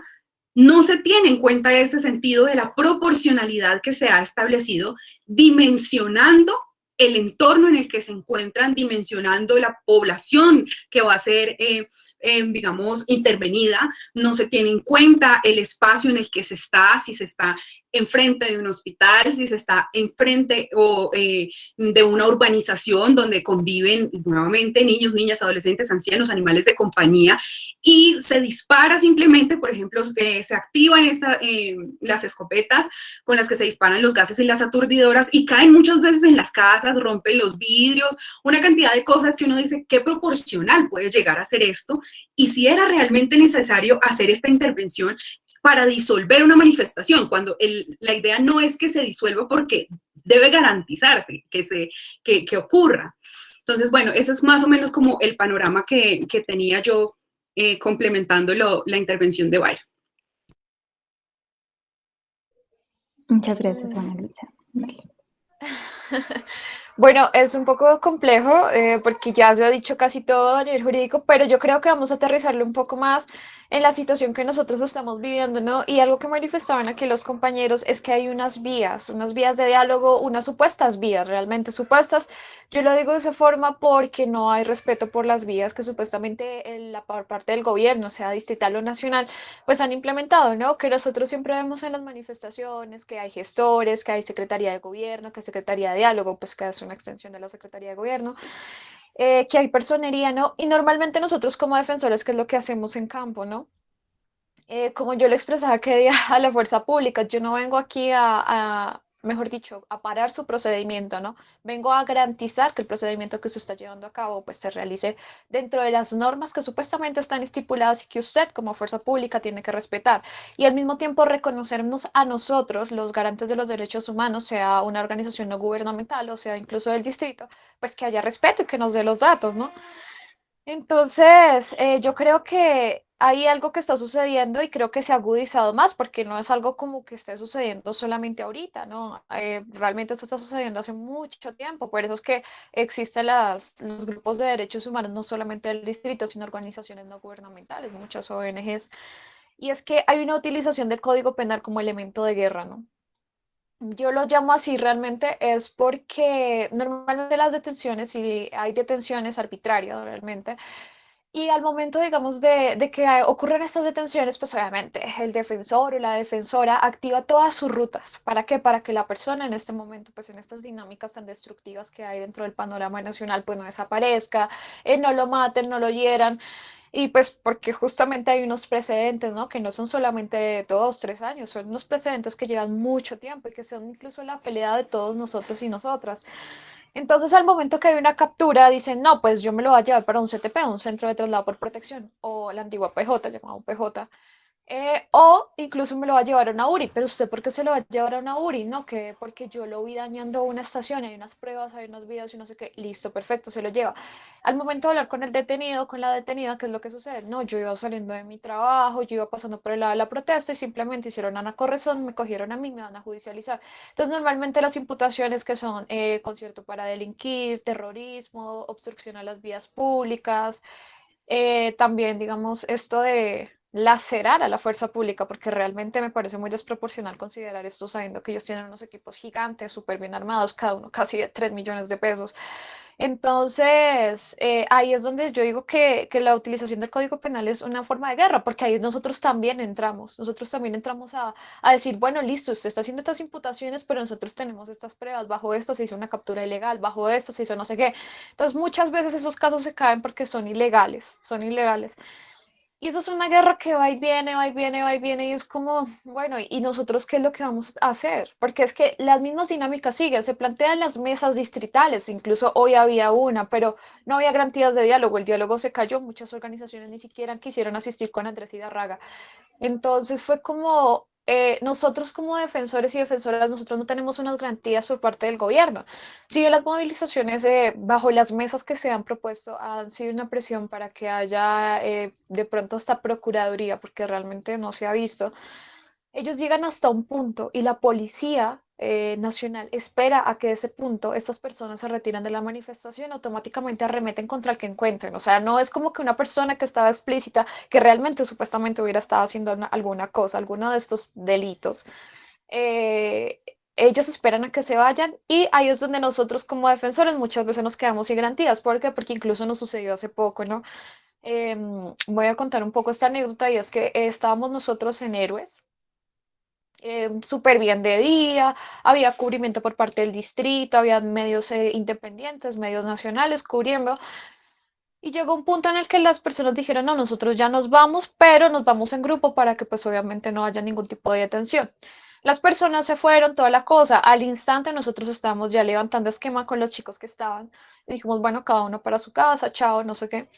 no se tiene en cuenta ese sentido de la proporcionalidad que se ha establecido, dimensionando el entorno en el que se encuentran, dimensionando la población que va a ser, digamos, intervenida. No se tiene en cuenta el espacio en el que se está, si se está enfrente de un hospital, si se está enfrente de una urbanización donde conviven nuevamente niños, niñas, adolescentes, ancianos, animales de compañía, y se dispara simplemente, por ejemplo, se activan las escopetas con las que se disparan los gases y las aturdidoras y caen muchas veces en las casas, rompen los vidrios, una cantidad de cosas que uno dice, ¿qué proporcional puede llegar a ser esto? Y si era realmente necesario hacer esta intervención para disolver una manifestación, cuando la idea no es que se disuelva porque debe garantizarse que ocurra. Entonces, bueno, eso es más o menos como el panorama que tenía yo complementando la intervención de Byron. Muchas gracias, Ana Luisa. Vale. Bueno, es un poco complejo porque ya se ha dicho casi todo a nivel jurídico, pero yo creo que vamos a aterrizarlo un poco más en la situación que nosotros estamos viviendo, ¿no? Y algo que manifestaban aquí los compañeros es que hay unas vías de diálogo, unas supuestas vías, realmente supuestas. Yo lo digo de esa forma porque no hay respeto por las vías que supuestamente por parte del gobierno, sea distrital o nacional, pues han implementado, ¿no? Que nosotros siempre vemos en las manifestaciones que hay gestores, que hay secretaría de gobierno, que hay secretaría de diálogo, pues que es una extensión de la secretaría de gobierno, que hay personería, ¿no? Y normalmente nosotros como defensores, ¿qué es lo que hacemos en campo, ¿no? Como yo le expresaba que día a la fuerza pública, yo no vengo aquí mejor dicho, a parar su procedimiento, ¿no? Vengo a garantizar que el procedimiento que usted está llevando a cabo pues se realice dentro de las normas que supuestamente están estipuladas y que usted como fuerza pública tiene que respetar. Y al mismo tiempo reconocernos a nosotros, los garantes de los derechos humanos, sea una organización no gubernamental o sea incluso del distrito, pues que haya respeto y que nos dé los datos, ¿no? Entonces, yo creo que hay algo que está sucediendo y creo que se ha agudizado más porque no es algo como que esté sucediendo solamente ahorita, ¿no? Realmente esto está sucediendo hace mucho tiempo, por eso es que existen los grupos de derechos humanos, no solamente del distrito, sino organizaciones no gubernamentales, muchas ONGs, y es que hay una utilización del Código Penal como elemento de guerra, ¿no? Yo lo llamo así realmente es porque normalmente las detenciones, y hay detenciones arbitrarias realmente, y al momento, digamos, de que ocurren estas detenciones, pues obviamente el defensor o la defensora activa todas sus rutas. ¿Para qué? Para que la persona en este momento, pues en estas dinámicas tan destructivas que hay dentro del panorama nacional, pues no desaparezca, no lo maten, no lo hieran. Y pues porque justamente hay unos precedentes, ¿no? Que no son solamente de 2, 3 años, son unos precedentes que llevan mucho tiempo y que son incluso la pelea de todos nosotros y nosotras. Entonces, al momento que hay una captura, dicen, no, pues yo me lo voy a llevar para un CTP, un centro de traslado por protección, o la antigua PJ, llamado PJ, o incluso me lo va a llevar a una URI, pero usted, ¿por qué se lo va a llevar a una URI? No, que porque yo lo vi dañando una estación, hay unas pruebas, hay unos videos y no sé qué, listo, perfecto, se lo lleva. Al momento de hablar con el detenido, con la detenida, ¿qué es lo que sucede? No, yo iba saliendo de mi trabajo, yo iba pasando por el lado de la protesta y simplemente hicieron una corrección, me cogieron a mí, me van a judicializar. Entonces, normalmente las imputaciones que son concierto para delinquir, terrorismo, obstrucción a las vías públicas, también, digamos, esto de lacerar a la fuerza pública, porque realmente me parece muy desproporcional considerar esto sabiendo que ellos tienen unos equipos gigantes, súper bien armados, cada uno casi de 3 millones de pesos. Entonces, ahí es donde yo digo que la utilización del Código Penal es una forma de guerra, porque ahí nosotros también entramos a decir, bueno, listo, usted está haciendo estas imputaciones, pero nosotros tenemos estas pruebas, bajo esto se hizo una captura ilegal, bajo esto se hizo no sé qué. Entonces, muchas veces esos casos se caen porque son ilegales, son ilegales. Y eso es una guerra que va y viene, va y viene, va y viene, y es como, bueno, ¿y nosotros qué es lo que vamos a hacer? Porque es que las mismas dinámicas siguen, se plantean las mesas distritales, incluso hoy había una, pero no había garantías de diálogo, el diálogo se cayó, muchas organizaciones ni siquiera quisieron asistir con Andrés Hidarraga. Entonces fue como, nosotros como defensores y defensoras, nosotros no tenemos unas garantías por parte del gobierno. Si bien las movilizaciones bajo las mesas que se han propuesto han sido una presión para que haya de pronto hasta procuraduría, porque realmente no se ha visto, ellos llegan hasta un punto y la policía nacional espera a que de ese punto estas personas se retiran de la manifestación, automáticamente arremeten contra el que encuentren. O sea, no es como que una persona que estaba explícita, que realmente supuestamente hubiera estado haciendo alguna cosa, alguno de estos delitos. eh, Ellos esperan a que se vayan y ahí es donde nosotros como defensores muchas veces nos quedamos sin garantías. ¿Por qué? Porque incluso nos sucedió hace poco, ¿no? Voy a contar un poco esta anécdota y es que estábamos nosotros en Héroes, súper bien de día, había cubrimiento por parte del distrito, había medios independientes, medios nacionales cubriendo, y llegó un punto en el que las personas dijeron, no, nosotros ya nos vamos, pero nos vamos en grupo para que pues obviamente no haya ningún tipo de detención. Las personas se fueron, toda la cosa. Al instante nosotros estábamos ya levantando esquema con los chicos que estaban. Y dijimos, bueno, cada uno para su casa, chao, no sé qué.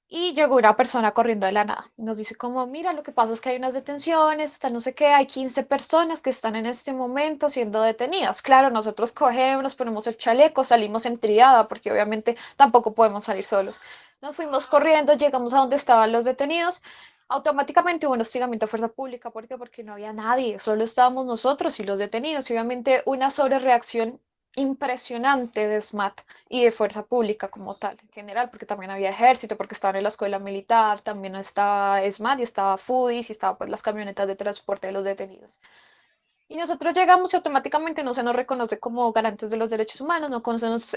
Y llegó una persona corriendo de la nada. Nos dice como, mira, lo que pasa es que hay unas detenciones, está no sé qué, hay 15 personas que están en este momento siendo detenidas. Claro, nosotros cogemos, nos ponemos el chaleco, salimos en triada, porque obviamente tampoco podemos salir solos. Nos fuimos corriendo, llegamos a donde estaban los detenidos. Automáticamente hubo un hostigamiento a fuerza pública. ¿Por qué? Porque no había nadie, solo estábamos nosotros y los detenidos. Y obviamente una sobrereacción impresionante de SMAT y de fuerza pública como tal, en general, porque también había ejército, porque estaban en la escuela militar, también estaba SMAT y estaba FUDIS y estaba pues las camionetas de transporte de los detenidos. Y nosotros llegamos y automáticamente no se nos reconoce como garantes de los derechos humanos, no se nos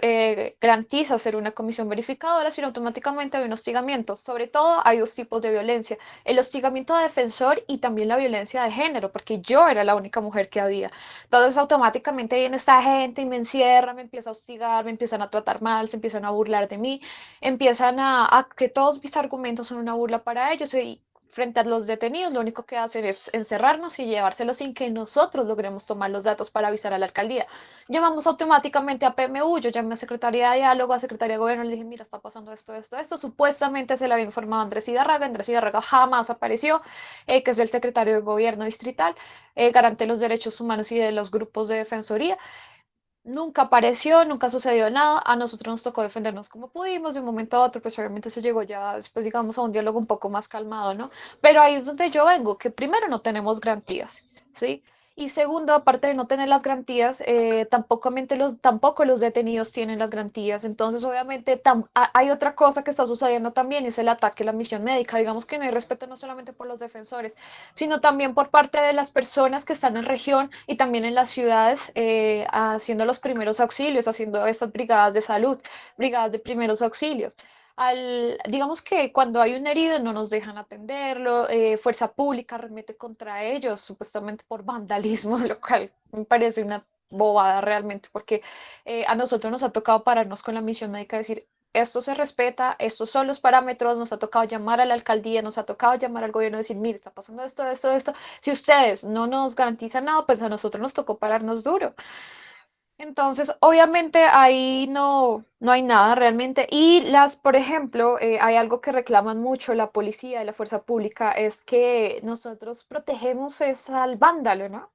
garantiza ser una comisión verificadora, sino automáticamente hay un hostigamiento. Sobre todo hay dos tipos de violencia, el hostigamiento de defensor y también la violencia de género, porque yo era la única mujer que había. Entonces automáticamente viene esta gente y me encierra, me empieza a hostigar, me empiezan a tratar mal, se empiezan a burlar de mí, empiezan a que todos mis argumentos son una burla para ellos y frente a los detenidos, lo único que hacen es encerrarnos y llevárselos sin que nosotros logremos tomar los datos para avisar a la alcaldía. Llamamos automáticamente a PMU, yo llamé a Secretaría de Diálogo, a Secretaría de Gobierno, le dije, mira, está pasando esto, esto, esto. Supuestamente se le había informado a Andrés Hidárraga jamás apareció, que es el secretario de Gobierno distrital, garante de los derechos humanos y de los grupos de defensoría. Nunca apareció, nunca sucedió nada, a nosotros nos tocó defendernos como pudimos, de un momento a otro, pues obviamente se llegó ya después, digamos, a un diálogo un poco más calmado, ¿no? Pero ahí es donde yo vengo, que primero no tenemos garantías, ¿sí? Y segundo, aparte de no tener las garantías, tampoco los detenidos tienen las garantías. Entonces, obviamente, hay otra cosa que está sucediendo también, es el ataque a la misión médica. Digamos que no hay respeto no solamente por los defensores, sino también por parte de las personas que están en región y también en las ciudades, haciendo los primeros auxilios, haciendo estas brigadas de salud, brigadas de primeros auxilios. Digamos que cuando hay un herido no nos dejan atenderlo, Fuerza Pública remete contra ellos, supuestamente por vandalismo, lo cual me parece una bobada realmente, porque a nosotros nos ha tocado pararnos con la misión médica y decir, esto se respeta, estos son los parámetros, nos ha tocado llamar a la alcaldía, nos ha tocado llamar al gobierno y decir, mire, está pasando esto, esto, esto. Si ustedes no nos garantizan nada, pues a nosotros nos tocó pararnos duro. Entonces, obviamente ahí no hay nada realmente. Y por ejemplo, hay algo que reclaman mucho la policía y la fuerza pública, es que nosotros protegemos es al vándalo, ¿no?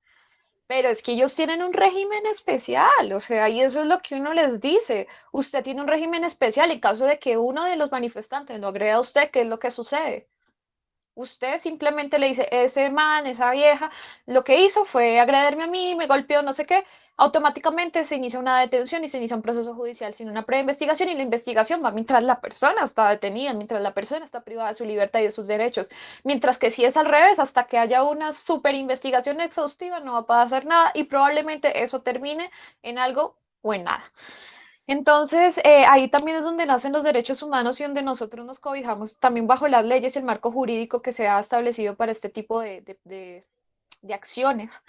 Pero es que ellos tienen un régimen especial, o sea, y eso es lo que uno les dice. Usted tiene un régimen especial en caso de que uno de los manifestantes lo agreda a usted, ¿qué es lo que sucede? Usted simplemente le dice, ese man, esa vieja, lo que hizo fue agrederme a mí, me golpeó, no sé qué. Automáticamente se inicia una detención y se inicia un proceso judicial sin una preinvestigación y la investigación va mientras la persona está detenida, mientras la persona está privada de su libertad y de sus derechos. Mientras que si es al revés, hasta que haya una super investigación exhaustiva no va a pasar nada y probablemente eso termine en algo o en nada. Entonces, ahí también es donde nacen los derechos humanos y donde nosotros nos cobijamos también bajo las leyes y el marco jurídico que se ha establecido para este tipo de acciones.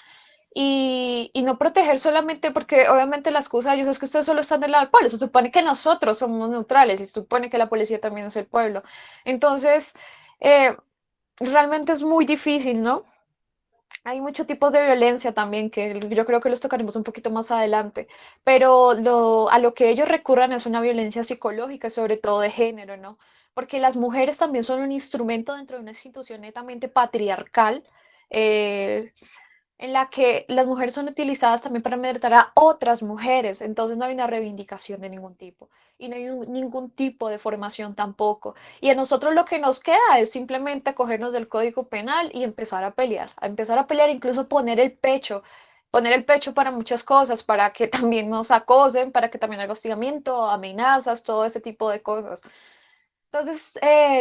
Y no proteger solamente porque obviamente la excusa de ellos es que ustedes solo están del lado del pueblo. Se supone que nosotros somos neutrales y se supone que la policía también es el pueblo. Entonces, eh, realmente es muy difícil, ¿no? Hay muchos tipos de violencia también que yo creo que los tocaremos un poquito más adelante, pero a lo que ellos recurran es una violencia psicológica, sobre todo de género, ¿no? Porque las mujeres también son un instrumento dentro de una institución netamente patriarcal, eh, en la que las mujeres son utilizadas también para amedrentar a otras mujeres, entonces no hay una reivindicación de ningún tipo y no hay ningún tipo de formación tampoco. Y a nosotros lo que nos queda es simplemente cogernos del Código Penal y a empezar a pelear, incluso poner el pecho para muchas cosas, para que también nos acosen, para que también haya hostigamiento, amenazas, todo ese tipo de cosas. Entonces,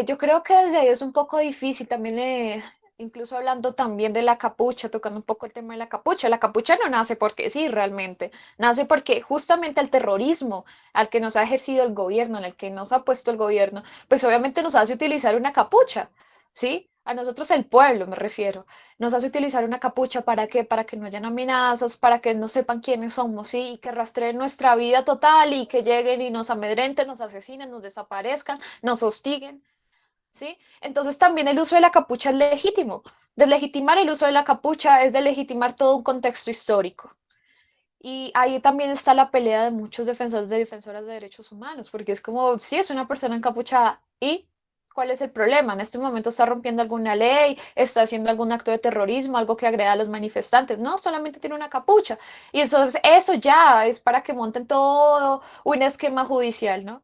yo creo que desde ahí es un poco difícil también, incluso hablando también de la capucha, tocando un poco el tema de la capucha. La capucha no nace porque sí, realmente, nace porque justamente el terrorismo al que nos ha ejercido el gobierno, en el que nos ha puesto el gobierno, pues obviamente nos hace utilizar una capucha, ¿sí? A nosotros el pueblo me refiero, nos hace utilizar una capucha ¿para qué? Para que no hayan amenazas, para que no sepan quiénes somos, ¿sí? Y que rastreen nuestra vida total y que lleguen y nos amedrenten, nos asesinen, nos desaparezcan, nos hostiguen, ¿sí? Entonces también el uso de la capucha es legítimo. Deslegitimar el uso de la capucha es deslegitimar todo un contexto histórico. Y ahí también está la pelea de muchos defensores de defensoras de derechos humanos, porque es como, sí, es una persona encapuchada, ¿y cuál es el problema? En este momento está rompiendo alguna ley, está haciendo algún acto de terrorismo, algo que agreda a los manifestantes. No, solamente tiene una capucha. Y entonces eso ya es para que monten todo un esquema judicial, ¿no?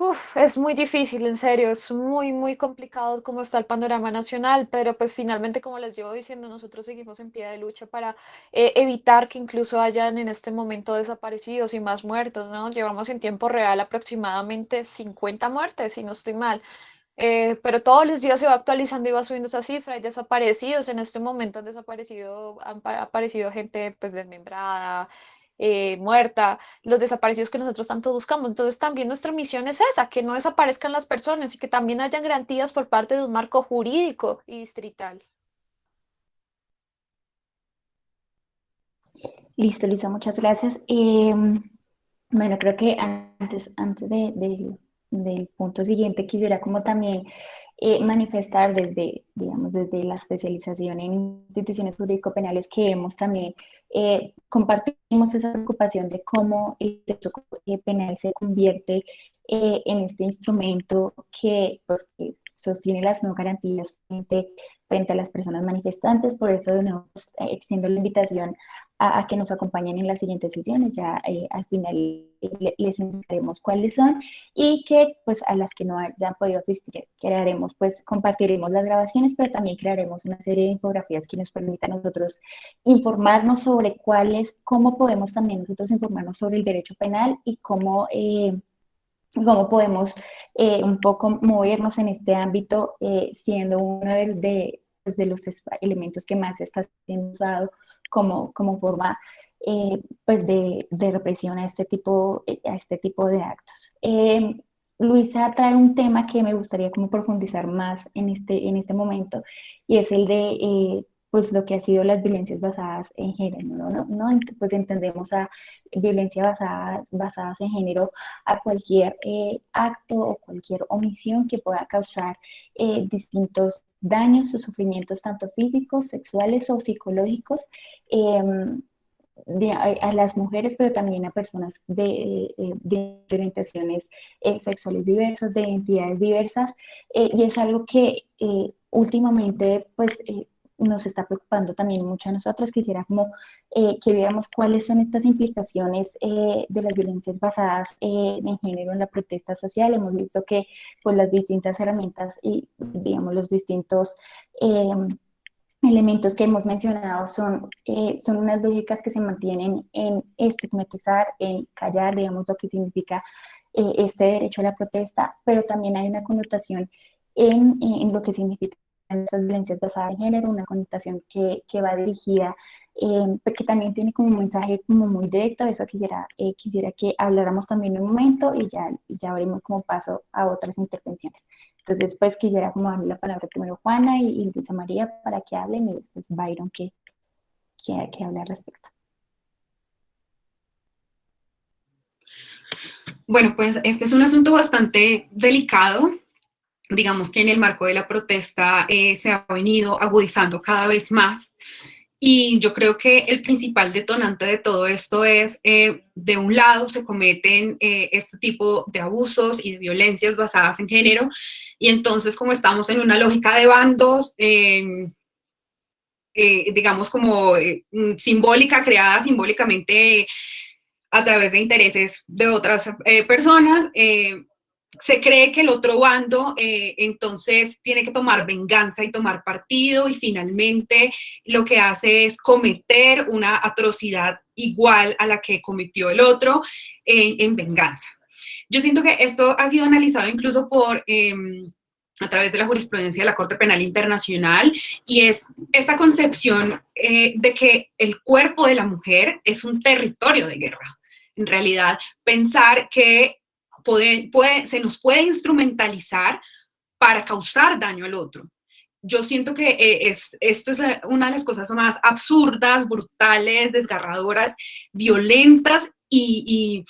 Uf, es muy difícil, en serio, es muy, muy complicado cómo está el panorama nacional, pero pues finalmente, como les llevo diciendo, nosotros seguimos en pie de lucha para evitar que incluso hayan en este momento desaparecidos y más muertos, ¿no? Llevamos en tiempo real aproximadamente 50 muertes, si no estoy mal, pero todos los días se va actualizando y va subiendo esa cifra. Hay desaparecidos, en este momento han aparecido gente pues desmembrada, muerta, los desaparecidos que nosotros tanto buscamos. Entonces también nuestra misión es esa, que no desaparezcan las personas y que también hayan garantías por parte de un marco jurídico y distrital. Listo, Luisa, muchas gracias. Bueno, creo que antes del punto siguiente quisiera como también manifestar desde, digamos, desde la especialización en instituciones jurídico-penales que hemos también compartimos esa preocupación de cómo el derecho penal se convierte en este instrumento que, pues, que sostiene las no garantías frente a las personas manifestantes. Por eso de nuevo extiendo la invitación a que nos acompañen en las siguientes sesiones. Ya al final les indicaremos cuáles son, y que pues a las que no hayan podido asistir crearemos, pues compartiremos las grabaciones, pero también crearemos una serie de infografías que nos permitan a nosotros informarnos sobre cómo podemos también nosotros informarnos sobre el derecho penal y cómo podemos un poco movernos en este ámbito, siendo uno pues, de los elementos que más está siendo usado como forma pues de represión a este tipo de actos. Luisa trae un tema que me gustaría como profundizar más en este momento, y es el de pues lo que ha sido las violencias basadas en género, ¿no? Pues entendemos a violencia basadas en género a cualquier acto o cualquier omisión que pueda causar distintos daños o sufrimientos, tanto físicos, sexuales o psicológicos, a las mujeres, pero también a personas de orientaciones sexuales diversas, de identidades diversas, y es algo que últimamente pues nos está preocupando también mucho a nosotros. Quisiera como que viéramos cuáles son estas implicaciones de las violencias basadas en género en la protesta social. Hemos visto que pues las distintas herramientas y digamos los distintos elementos que hemos mencionado son unas lógicas que se mantienen en estigmatizar, en callar, digamos, lo que significa este derecho a la protesta, pero también hay una connotación en lo que significan estas violencias basadas en género, una connotación que va dirigida, que también tiene como un mensaje como muy directo. Eso quisiera que habláramos también un momento, y ya abrimos como paso a otras intervenciones. Entonces, pues quisiera como darle la palabra primero Juana y Luisa María para que hablen, y después Byron que hable al respecto. Bueno, pues este es un asunto bastante delicado. Digamos que en el marco de la protesta se ha venido agudizando cada vez más, y yo creo que el principal detonante de todo esto es, de un lado se cometen este tipo de abusos y de violencias basadas en género, y entonces como estamos en una lógica de bandos, digamos como simbólica, creada simbólicamente a través de intereses de otras personas, se cree que el otro bando entonces tiene que tomar venganza y tomar partido, y finalmente lo que hace es cometer una atrocidad igual a la que cometió el otro en venganza. Yo siento que esto ha sido analizado incluso a través de la jurisprudencia de la Corte Penal Internacional, y es esta concepción de que el cuerpo de la mujer es un territorio de guerra. En realidad, pensar que se nos puede instrumentalizar para causar daño al otro. Yo siento que esto es una de las cosas más absurdas, brutales, desgarradoras, violentas y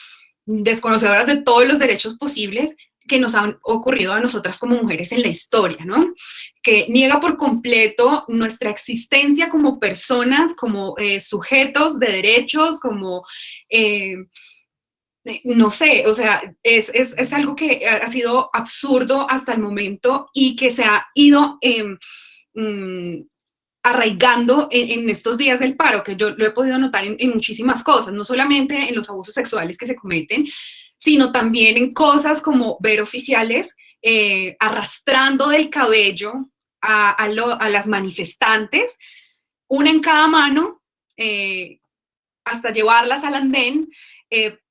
desconocedoras de todos los derechos posibles que nos han ocurrido a nosotras como mujeres en la historia, ¿no? Que niega por completo nuestra existencia como personas, como sujetos de derechos, como no sé, o sea, es algo que ha sido absurdo hasta el momento, y que se ha ido arraigando en estos días del paro, que yo lo he podido notar en muchísimas cosas, no solamente en los abusos sexuales que se cometen, sino también en cosas como ver oficiales arrastrando del cabello a las manifestantes, una en cada mano, hasta llevarlas al andén,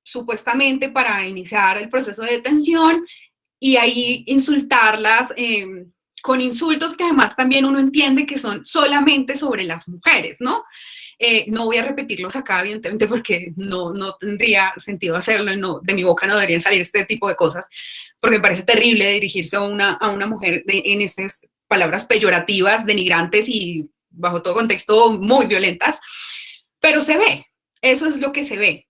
supuestamente para iniciar el proceso de detención, y ahí insultarlas con insultos que además también uno entiende que son solamente sobre las mujeres, ¿no? No voy a repetirlos acá, evidentemente, porque no tendría sentido hacerlo, no, de mi boca no deberían salir este tipo de cosas, porque me parece terrible dirigirse a una mujer en esas palabras peyorativas, denigrantes y bajo todo contexto muy violentas, pero se ve, eso es lo que se ve.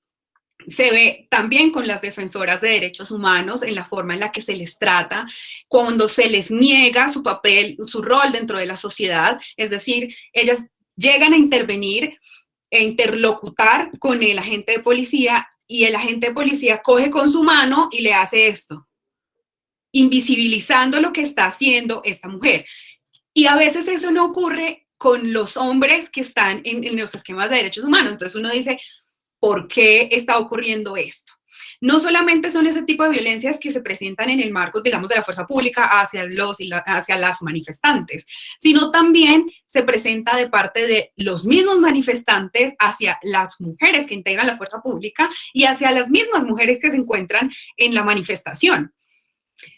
se ve también con las defensoras de derechos humanos en la forma en la que se les trata, cuando se les niega su papel, su rol dentro de la sociedad, es decir, ellas llegan a intervenir e interlocutar con el agente de policía y el agente de policía coge con su mano y le hace esto, invisibilizando lo que está haciendo esta mujer. Y a veces eso no ocurre con los hombres que están en los esquemas de derechos humanos. Entonces uno dice, ¿por qué está ocurriendo esto? No solamente son ese tipo de violencias que se presentan en el marco, digamos, de la fuerza pública hacia las manifestantes, sino también se presenta de parte de los mismos manifestantes hacia las mujeres que integran la fuerza pública y hacia las mismas mujeres que se encuentran en la manifestación.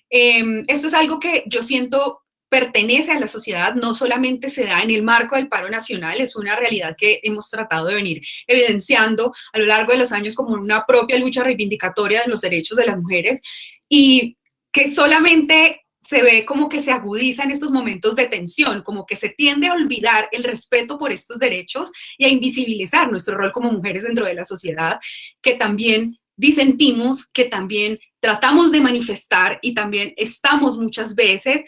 Esto es algo que yo siento pertenece a la sociedad, no solamente se da en el marco del paro nacional, es una realidad que hemos tratado de venir evidenciando a lo largo de los años como una propia lucha reivindicatoria de los derechos de las mujeres y que solamente se ve como que se agudiza en estos momentos de tensión, como que se tiende a olvidar el respeto por estos derechos y a invisibilizar nuestro rol como mujeres dentro de la sociedad, que también disentimos, que también tratamos de manifestar y también estamos muchas veces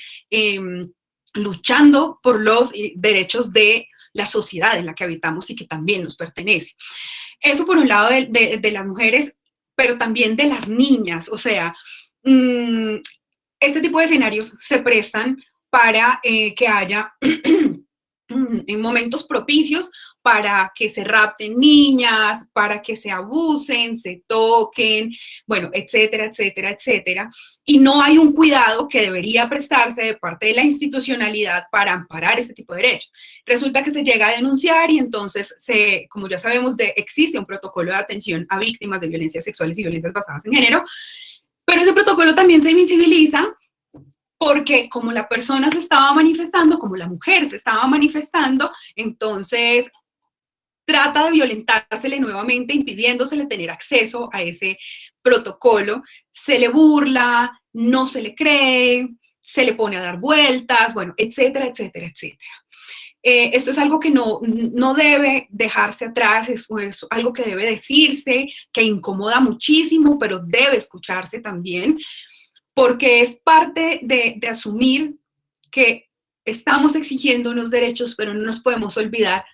luchando por los derechos de la sociedad en la que habitamos y que también nos pertenece. Eso por un lado de las mujeres, pero también de las niñas, o sea, este tipo de escenarios se prestan para que haya en momentos propicios para que se rapten niñas, para que se abusen, se toquen, bueno, etcétera, etcétera, etcétera. Y no hay un cuidado que debería prestarse de parte de la institucionalidad para amparar ese tipo de derechos. Resulta que se llega a denunciar y entonces, como ya sabemos, existe un protocolo de atención a víctimas de violencias sexuales y violencias basadas en género, pero ese protocolo también se invisibiliza porque como la persona se estaba manifestando, como la mujer se estaba manifestando, entonces trata de violentársele nuevamente, impidiéndosele tener acceso a ese protocolo, se le burla, no se le cree, se le pone a dar vueltas, bueno, etcétera, etcétera, etcétera. Esto es algo que no debe dejarse atrás, es algo que debe decirse, que incomoda muchísimo, pero debe escucharse también, porque es parte de asumir que estamos exigiendo unos derechos, pero no nos podemos olvidar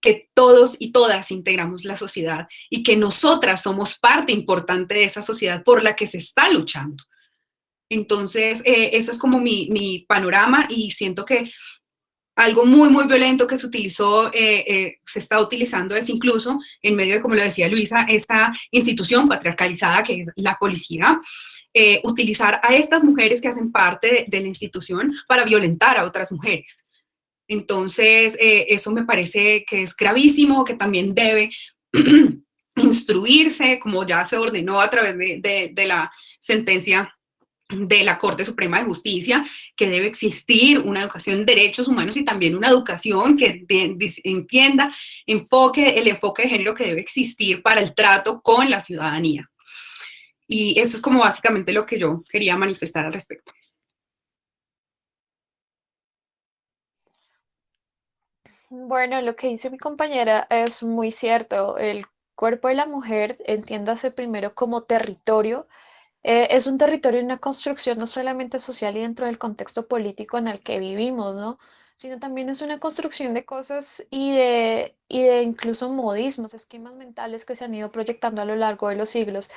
que todos y todas integramos la sociedad y que nosotras somos parte importante de esa sociedad por la que se está luchando. Entonces, ese es como mi panorama y siento que algo muy, muy violento que se utilizó, se está utilizando es incluso en medio de, como lo decía Luisa, esta institución patriarcalizada que es la policía, utilizar a estas mujeres que hacen parte de la institución para violentar a otras mujeres. Entonces, eso me parece que es gravísimo, que también debe instruirse, como ya se ordenó a través de la sentencia de la Corte Suprema de Justicia, que debe existir una educación en derechos humanos y también una educación que entienda el enfoque de género que debe existir para el trato con la ciudadanía. Y eso es como básicamente lo que yo quería manifestar al respecto. Bueno, lo que dice mi compañera es muy cierto. El cuerpo de la mujer, entiéndase primero como territorio, es un territorio y una construcción no solamente social y dentro del contexto político en el que vivimos, ¿no? Sino también es una construcción de cosas y de incluso modismos, esquemas mentales que se han ido proyectando a lo largo de los siglos.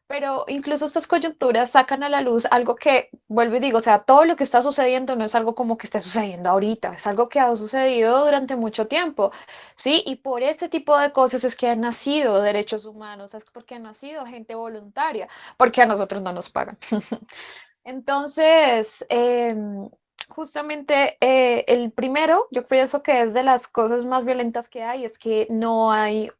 Pero incluso estas coyunturas sacan a la luz algo que, vuelvo y digo, o sea, todo lo que está sucediendo no es algo como que esté sucediendo ahorita, es algo que ha sucedido durante mucho tiempo, ¿sí? Y por ese tipo de cosas es que han nacido derechos humanos, es porque ha nacido gente voluntaria, porque a nosotros no nos pagan. Entonces, justamente el primero, yo pienso que es de las cosas más violentas que hay, es que no hay...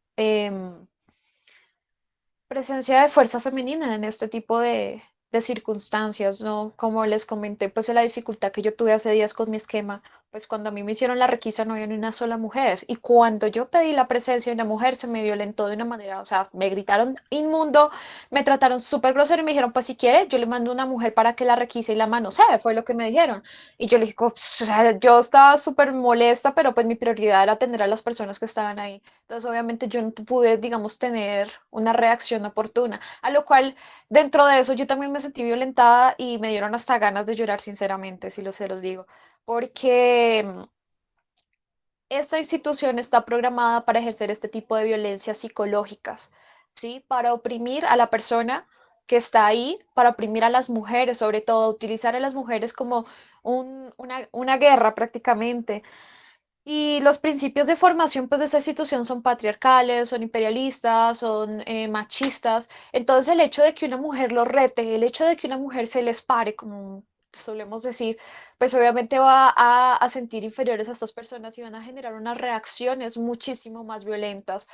presencia de fuerza femenina en este tipo de circunstancias, ¿no? Como les comenté, pues la dificultad que yo tuve hace días con mi esquema pues cuando a mí me hicieron la requisa no había ni una sola mujer. Y cuando yo pedí la presencia de una mujer, se me violentó de una manera, o sea, me gritaron inmundo, me trataron súper grosero y me dijeron, pues si quiere, yo le mando una mujer para que la requise y la manosee, fue lo que me dijeron. Y yo le dije, "Pues, o sea, yo estaba súper molesta, pero pues mi prioridad era atender a las personas que estaban ahí. Entonces, obviamente, yo no pude, digamos, tener una reacción oportuna. A lo cual, dentro de eso, yo también me sentí violentada y me dieron hasta ganas de llorar, sinceramente, si se los digo. Porque esta institución está programada para ejercer este tipo de violencias psicológicas, ¿sí? Para oprimir a la persona que está ahí, para oprimir a las mujeres, sobre todo, utilizar a las mujeres como una guerra prácticamente. Y los principios de formación pues, de esta institución son patriarcales, son imperialistas, son machistas. Entonces el hecho de que una mujer los rete, el hecho de que una mujer se les pare, como solemos decir, pues obviamente va a sentir inferiores a estas personas y van a generar unas reacciones muchísimo más violentas.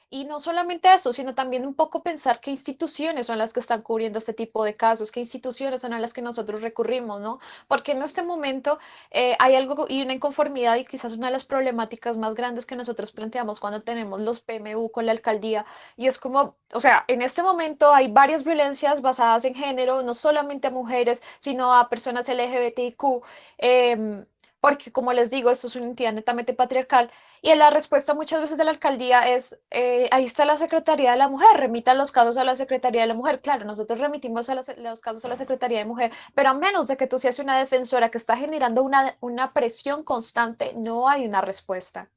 Y no solamente eso, sino también un poco pensar qué instituciones son las que están cubriendo este tipo de casos, qué instituciones son a las que nosotros recurrimos, ¿no? Porque en este momento hay algo y una inconformidad y quizás una de las problemáticas más grandes que nosotros planteamos cuando tenemos los PMU con la alcaldía y es como, o sea, en este momento hay varias violencias basadas en género, no solamente a mujeres, sino a personas LGBTIQ, porque como les digo, esto es una entidad netamente patriarcal y la respuesta muchas veces de la alcaldía es, ahí está la Secretaría de la Mujer, remitan los casos a la Secretaría de la Mujer. Claro, nosotros remitimos los casos a la Secretaría de Mujer, pero a menos de que tú seas una defensora que está generando una presión constante, no hay una respuesta,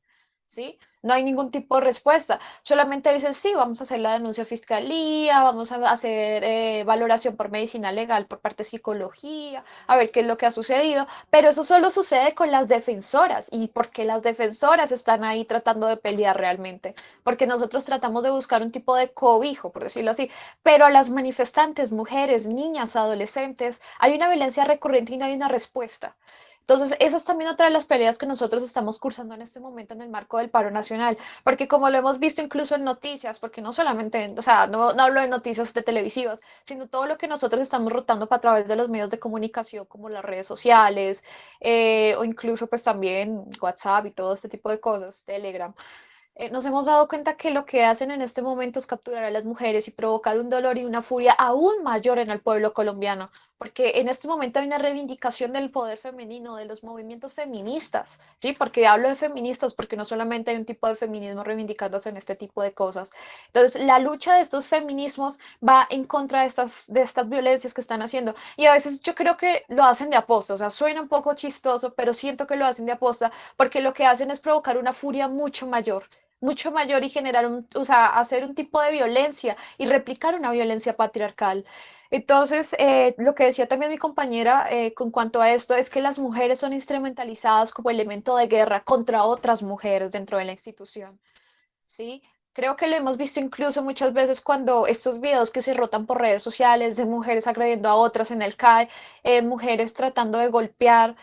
¿sí? No hay ningún tipo de respuesta. Solamente dicen, sí, vamos a hacer la denuncia a fiscalía, vamos a hacer valoración por medicina legal por parte de psicología, a ver qué es lo que ha sucedido, pero eso solo sucede con las defensoras y porque las defensoras están ahí tratando de pelear realmente, porque nosotros tratamos de buscar un tipo de cobijo, por decirlo así, pero a las manifestantes, mujeres, niñas, adolescentes, hay una violencia recurrente y no hay una respuesta. Entonces, esa es también otra de las peleas que nosotros estamos cursando en este momento en el marco del paro nacional, porque como lo hemos visto incluso en noticias, porque no solamente, o sea, no hablo de noticias de televisivas, sino todo lo que nosotros estamos rotando a través de los medios de comunicación, como las redes sociales, o incluso pues también WhatsApp y todo este tipo de cosas, Telegram. Nos hemos dado cuenta que lo que hacen en este momento es capturar a las mujeres y provocar un dolor y una furia aún mayor en el pueblo colombiano, porque en este momento hay una reivindicación del poder femenino, de los movimientos feministas, ¿sí? Porque hablo de feministas porque no solamente hay un tipo de feminismo reivindicándose en este tipo de cosas. Entonces, la lucha de estos feminismos va en contra de estas violencias que están haciendo y a veces yo creo que lo hacen de aposta, o sea, suena un poco chistoso, pero siento que lo hacen de aposta porque lo que hacen es provocar una furia mucho mayor y generar o sea, hacer un tipo de violencia y replicar una violencia patriarcal. Entonces, lo que decía también mi compañera con cuanto a esto es que las mujeres son instrumentalizadas como elemento de guerra contra otras mujeres dentro de la institución, ¿sí? Creo que lo hemos visto incluso muchas veces cuando estos videos que se rotan por redes sociales de mujeres agrediendo a otras en el CAE, mujeres tratando de golpear,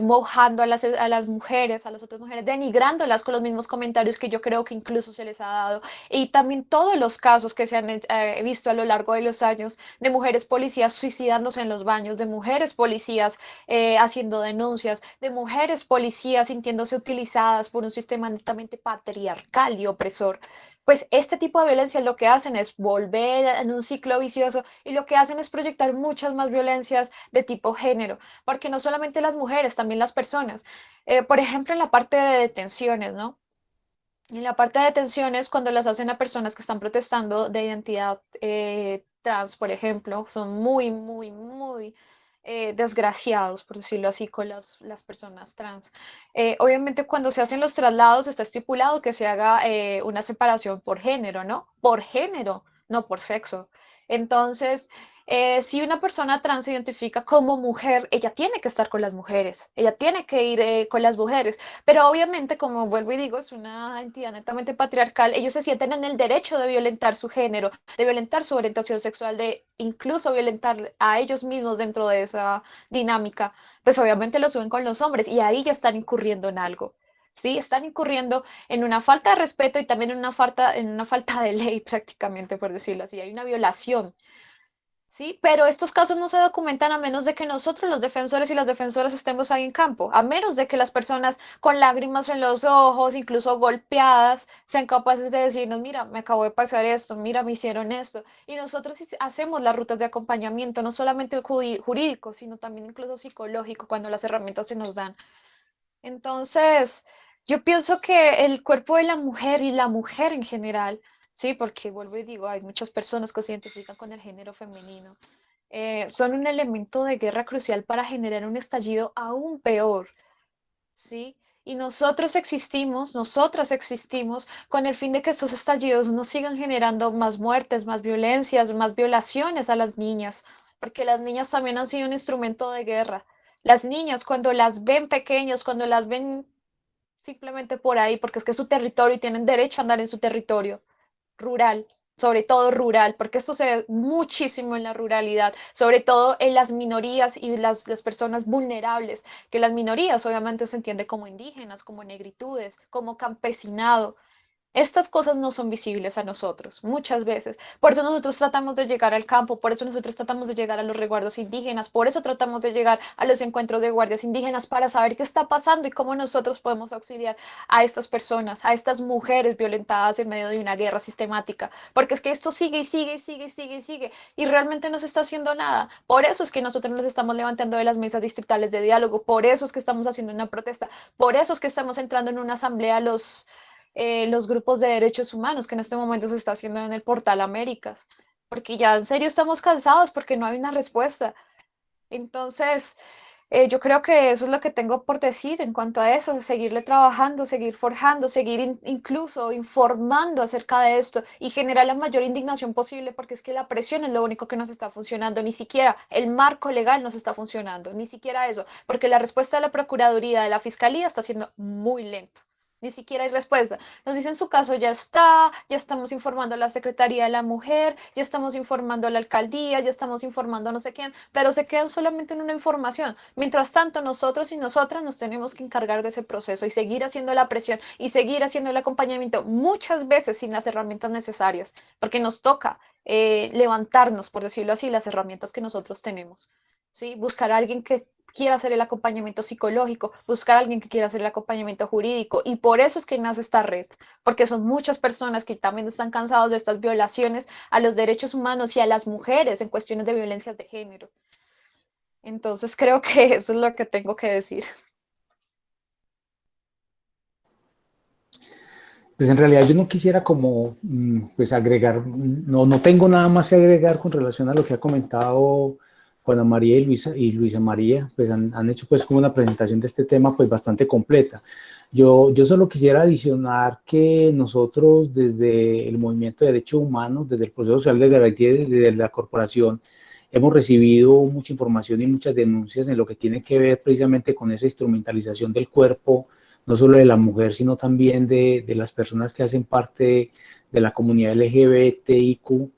mojando a las mujeres, a las otras mujeres, denigrándolas con los mismos comentarios que yo creo que incluso se les ha dado. Y también todos los casos que se han visto a lo largo de los años de mujeres policías suicidándose en los baños, de mujeres policías haciendo denuncias, de mujeres policías sintiéndose utilizadas por un sistema netamente patriarcal y opresor. Pues este tipo de violencia lo que hacen es volver en un ciclo vicioso y lo que hacen es proyectar muchas más violencias de tipo género, porque no solamente las mujeres, también las personas. Por ejemplo, en la parte de detenciones, ¿no? En la parte de detenciones, cuando las hacen a personas que están protestando de identidad trans, por ejemplo, son muy desgraciados, por decirlo así, con las personas trans. Obviamente, cuando se hacen los traslados, está estipulado que se haga una separación por género, ¿no? Por género, no por sexo. Entonces, si una persona trans se identifica como mujer, ella tiene que estar con las mujeres, ella tiene que ir con las mujeres. Pero obviamente, como vuelvo y digo, es una entidad netamente patriarcal, ellos se sienten en el derecho de violentar su género, de violentar su orientación sexual, de incluso violentar a ellos mismos dentro de esa dinámica. Pues obviamente lo suben con los hombres y ahí ya están incurriendo en algo. Sí, están incurriendo en una falta de respeto y también en una falta de ley prácticamente, por decirlo así. Hay una violación. ¿sí? Pero estos casos no se documentan a menos de que nosotros, los defensores y las defensoras, estemos ahí en campo, a menos de que las personas con lágrimas en los ojos, incluso golpeadas, sean capaces de decirnos, mira, me acabó de pasar esto, mira, me hicieron esto. Y nosotros hacemos las rutas de acompañamiento, no solamente el jurídico, sino también incluso psicológico, cuando las herramientas se nos dan. Entonces, yo pienso que el cuerpo de la mujer y la mujer en general, sí, porque vuelvo y digo, hay muchas personas que se identifican con el género femenino, son un elemento de guerra crucial para generar un estallido aún peor, ¿sí? Y nosotros existimos, nosotras existimos con el fin de que estos estallidos no sigan generando más muertes, más violencias, más violaciones a las niñas, porque las niñas también han sido un instrumento de guerra. Las niñas, cuando las ven pequeñas, cuando las ven simplemente por ahí, porque es que es su territorio y tienen derecho a andar en su territorio rural, sobre todo rural, porque esto se ve muchísimo en la ruralidad, sobre todo en las minorías y las personas vulnerables, que las minorías obviamente se entiende como indígenas, como negritudes, como campesinado. Estas cosas no son visibles a nosotros, muchas veces. Por eso nosotros tratamos de llegar al campo, por eso nosotros tratamos de llegar a los resguardos indígenas, por eso tratamos de llegar a los encuentros de guardias indígenas para saber qué está pasando y cómo nosotros podemos auxiliar a estas personas, a estas mujeres violentadas en medio de una guerra sistemática. Porque es que esto sigue y sigue y sigue y sigue y sigue y realmente no se está haciendo nada. Por eso es que nosotros nos estamos levantando de las mesas distritales de diálogo, por eso es que estamos haciendo una protesta, por eso es que estamos entrando en una asamblea los grupos de derechos humanos que en este momento se está haciendo en el Portal Américas, porque ya en serio estamos cansados porque no hay una respuesta. Entonces, yo creo que eso es lo que tengo por decir en cuanto a eso, seguirle trabajando, seguir forjando, seguir incluso informando acerca de esto y generar la mayor indignación posible, porque es que la presión es lo único que nos está funcionando, ni siquiera el marco legal nos está funcionando, ni siquiera eso, porque la respuesta de la Procuraduría, de la Fiscalía está siendo muy lento. Ni siquiera hay respuesta. Nos dicen su caso ya está, ya estamos informando a la Secretaría de la Mujer, ya estamos informando a la alcaldía, ya estamos informando a no sé quién, pero se quedan solamente en una información. Mientras tanto, nosotros y nosotras nos tenemos que encargar de ese proceso y seguir haciendo la presión y seguir haciendo el acompañamiento, muchas veces sin las herramientas necesarias, porque nos toca levantarnos, por decirlo así, las herramientas que nosotros tenemos. ¿Sí? Buscar a alguien que quiera hacer el acompañamiento psicológico, buscar a alguien que quiera hacer el acompañamiento jurídico. Y por eso es que nace esta red, porque son muchas personas que también están cansados de estas violaciones a los derechos humanos y a las mujeres en cuestiones de violencias de género. Entonces creo que eso es lo que tengo que decir. Pues en realidad yo no quisiera como pues agregar, no tengo nada más que agregar con relación a lo que ha comentado Juana María y Luisa María, pues han hecho pues como una presentación de este tema pues bastante completa. Yo solo quisiera adicionar que nosotros desde el Movimiento de Derechos Humanos, desde el Proceso Social de Garantía y desde la corporación, hemos recibido mucha información y muchas denuncias en lo que tiene que ver precisamente con esa instrumentalización del cuerpo, no solo de la mujer, sino también de las personas que hacen parte de la comunidad LGBTIQ,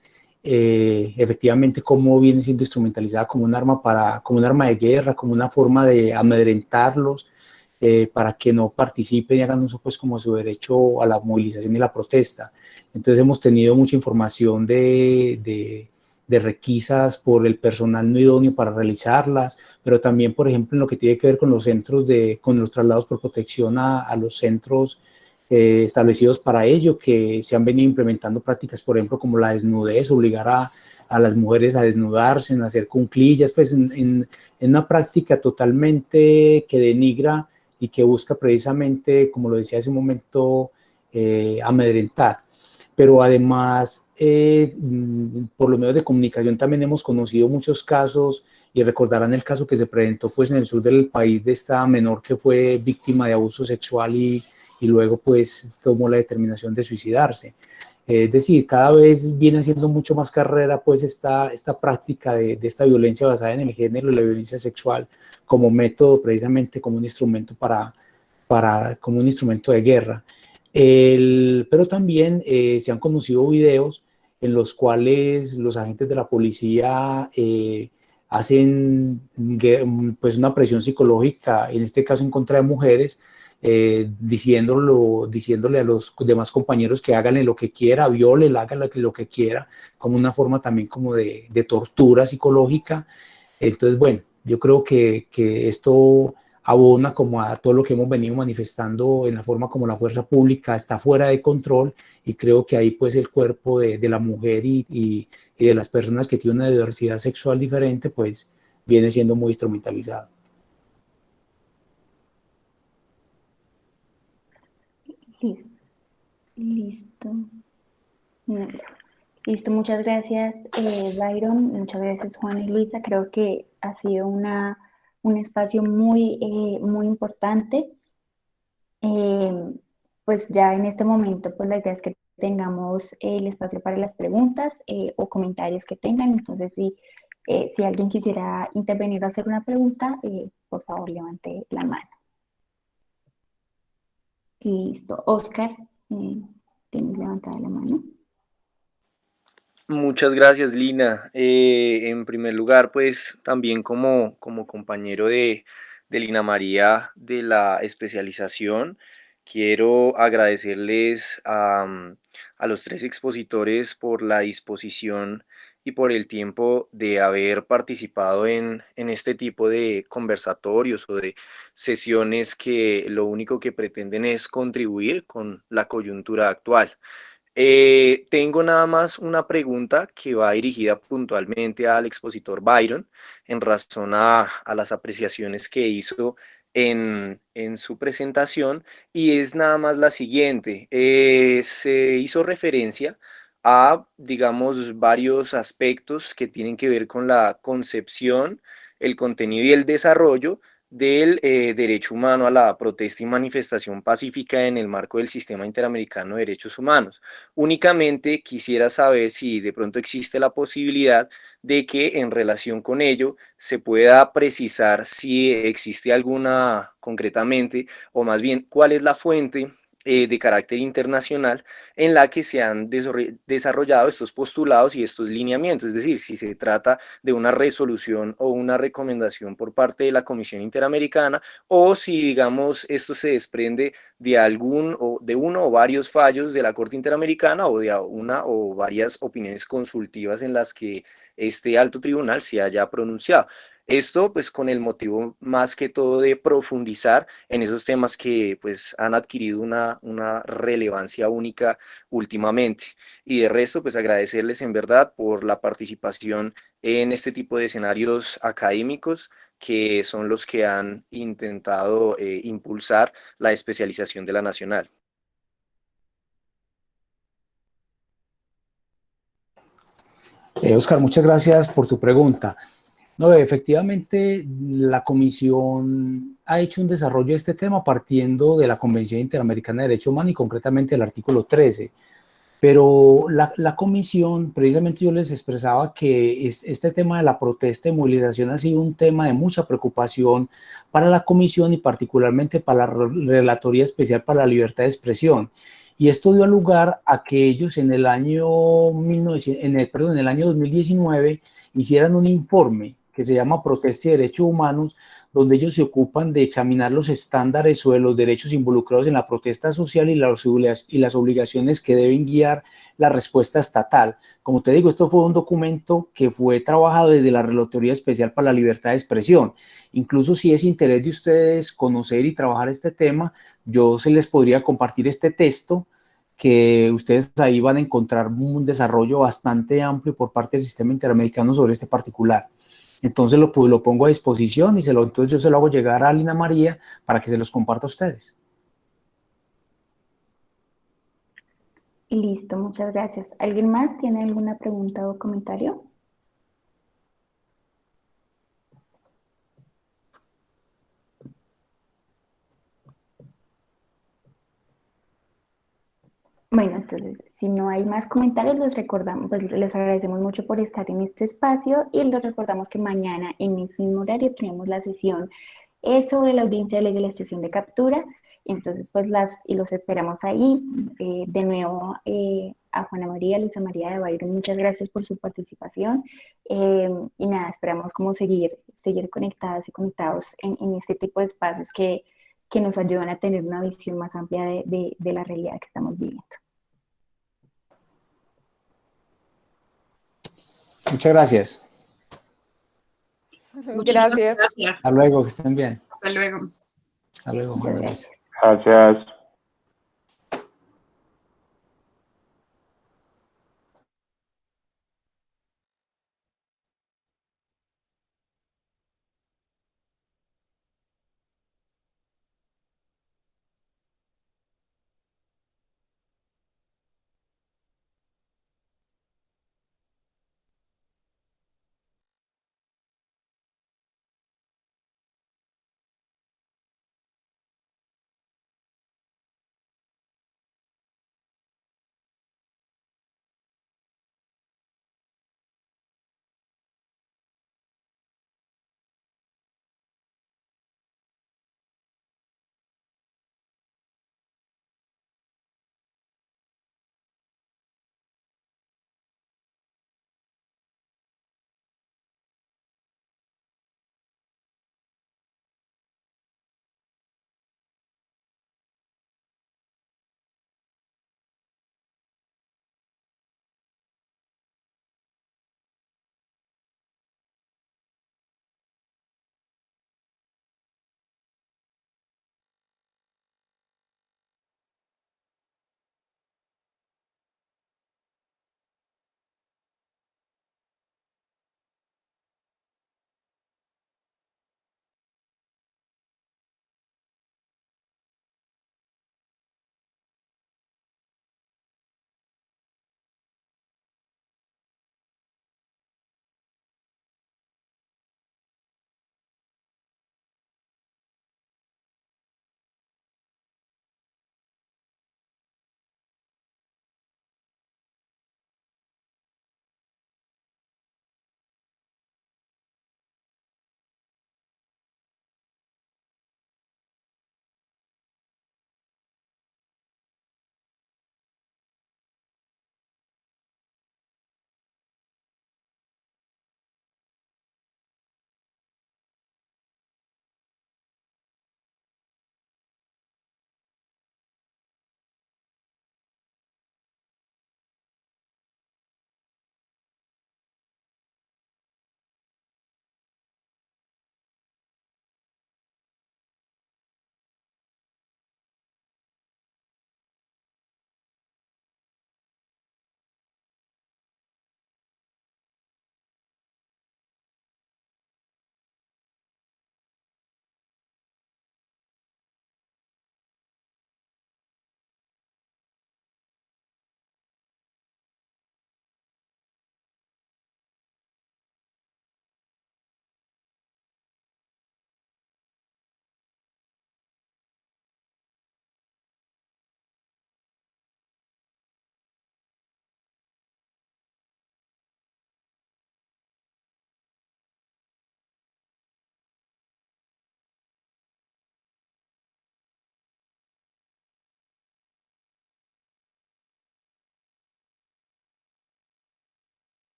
efectivamente cómo viene siendo instrumentalizada como un arma como un arma de guerra, como una forma de amedrentarlos, para que no participen y hagan uso pues como su derecho a la movilización y la protesta. Entonces hemos tenido mucha información de requisas por el personal no idóneo para realizarlas, pero también, por ejemplo, en lo que tiene que ver con los centros con los traslados por protección a los centros establecidos para ello, que se han venido implementando prácticas, por ejemplo, como la desnudez, obligar a las mujeres a desnudarse, en hacer cuclillas, pues en una práctica totalmente que denigra y que busca precisamente, como lo decía hace un momento, amedrentar. Pero además, por los medios de comunicación también hemos conocido muchos casos, y recordarán el caso que se presentó pues en el sur del país de esta menor que fue víctima de abuso sexual y luego pues tomó la determinación de suicidarse. Es decir, cada vez viene siendo mucho más carrera pues esta práctica de esta violencia basada en el género y la violencia sexual como método, precisamente como un instrumento como un instrumento de guerra. Pero también se han conocido videos en los cuales los agentes de la policía hacen pues una presión psicológica, en este caso en contra de mujeres, diciéndole a los demás compañeros que háganle lo que quiera, viólenle, háganle lo que quiera, como una forma también como de tortura psicológica. Entonces, bueno, yo creo que esto abona como a todo lo que hemos venido manifestando en la forma como la fuerza pública está fuera de control, y creo que ahí pues el cuerpo de la mujer y de las personas que tienen una diversidad sexual diferente pues viene siendo muy instrumentalizado. Listo. Listo. Mira, listo, muchas gracias, Byron, muchas gracias, Juan y Luisa. Creo que ha sido un espacio muy importante. Pues ya en este momento, pues la idea es que tengamos el espacio para las preguntas o comentarios que tengan. Entonces, si alguien quisiera intervenir o hacer una pregunta, por favor, levante la mano. Listo. Oscar, tienes levantada la mano. Muchas gracias, Lina. En primer lugar, pues también como compañero de Lina María de la especialización, quiero agradecerles a los tres expositores por la disposición y por el tiempo de haber participado en este tipo de conversatorios o de sesiones que lo único que pretenden es contribuir con la coyuntura actual. Tengo nada más una pregunta que va dirigida puntualmente al expositor Byron en razón a las apreciaciones que hizo en su presentación, y es nada más la siguiente. Se hizo referencia a, digamos, varios aspectos que tienen que ver con la concepción, el contenido y el desarrollo del derecho humano a la protesta y manifestación pacífica en el marco del Sistema Interamericano de Derechos Humanos. Únicamente quisiera saber si de pronto existe la posibilidad de que en relación con ello se pueda precisar si existe alguna concretamente, o más bien cuál es la fuente de carácter internacional en la que se han desarrollado estos postulados y estos lineamientos, es decir, si se trata de una resolución o una recomendación por parte de la Comisión Interamericana, o si, digamos, esto se desprende de de uno o varios fallos de la Corte Interamericana o de una o varias opiniones consultivas en las que este alto tribunal se haya pronunciado. Esto pues con el motivo más que todo de profundizar en esos temas que pues han adquirido una relevancia única últimamente. Y de resto pues agradecerles en verdad por la participación en este tipo de escenarios académicos que son los que han intentado impulsar la especialización de la Nacional. Oscar, muchas gracias por tu pregunta. No, efectivamente, la Comisión ha hecho un desarrollo de este tema partiendo de la Convención Interamericana de Derechos Humanos y concretamente el artículo 13. Pero la Comisión, precisamente yo les expresaba que este tema de la protesta y movilización ha sido un tema de mucha preocupación para la Comisión y particularmente para la Relatoría Especial para la Libertad de Expresión. Y esto dio lugar a que ellos en el año 2019 hicieran un informe que se llama Protesta y Derechos Humanos, donde ellos se ocupan de examinar los estándares sobre los derechos involucrados en la protesta social y las obligaciones que deben guiar la respuesta estatal. Como te digo, esto fue un documento que fue trabajado desde la Relatoría Especial para la Libertad de Expresión. Incluso si es interés de ustedes conocer y trabajar este tema, yo se les podría compartir este texto, que ustedes ahí van a encontrar un desarrollo bastante amplio por parte del Sistema Interamericano sobre este particular. Entonces lo pongo a disposición y entonces yo se lo hago llegar a Lina María para que se los comparta a ustedes. Listo, muchas gracias. ¿Alguien más tiene alguna pregunta o comentario? Bueno, entonces, si no hay más comentarios, les recordamos, pues les agradecemos mucho por estar en este espacio y les recordamos que mañana en este mismo horario tenemos la sesión sobre la audiencia de ley de la sesión de captura. Entonces, pues los esperamos ahí. De nuevo, a Juana María, Luisa María de Byron, muchas gracias por su participación. Y nada, esperamos como seguir conectadas y conectados en este tipo de espacios que que nos ayudan a tener una visión más amplia de la realidad que estamos viviendo. Muchas gracias. Muchísimas Gracias. gracias. Hasta luego, que estén bien. Hasta luego. Hasta luego, Muchas Juan gracias. Andrés. Gracias.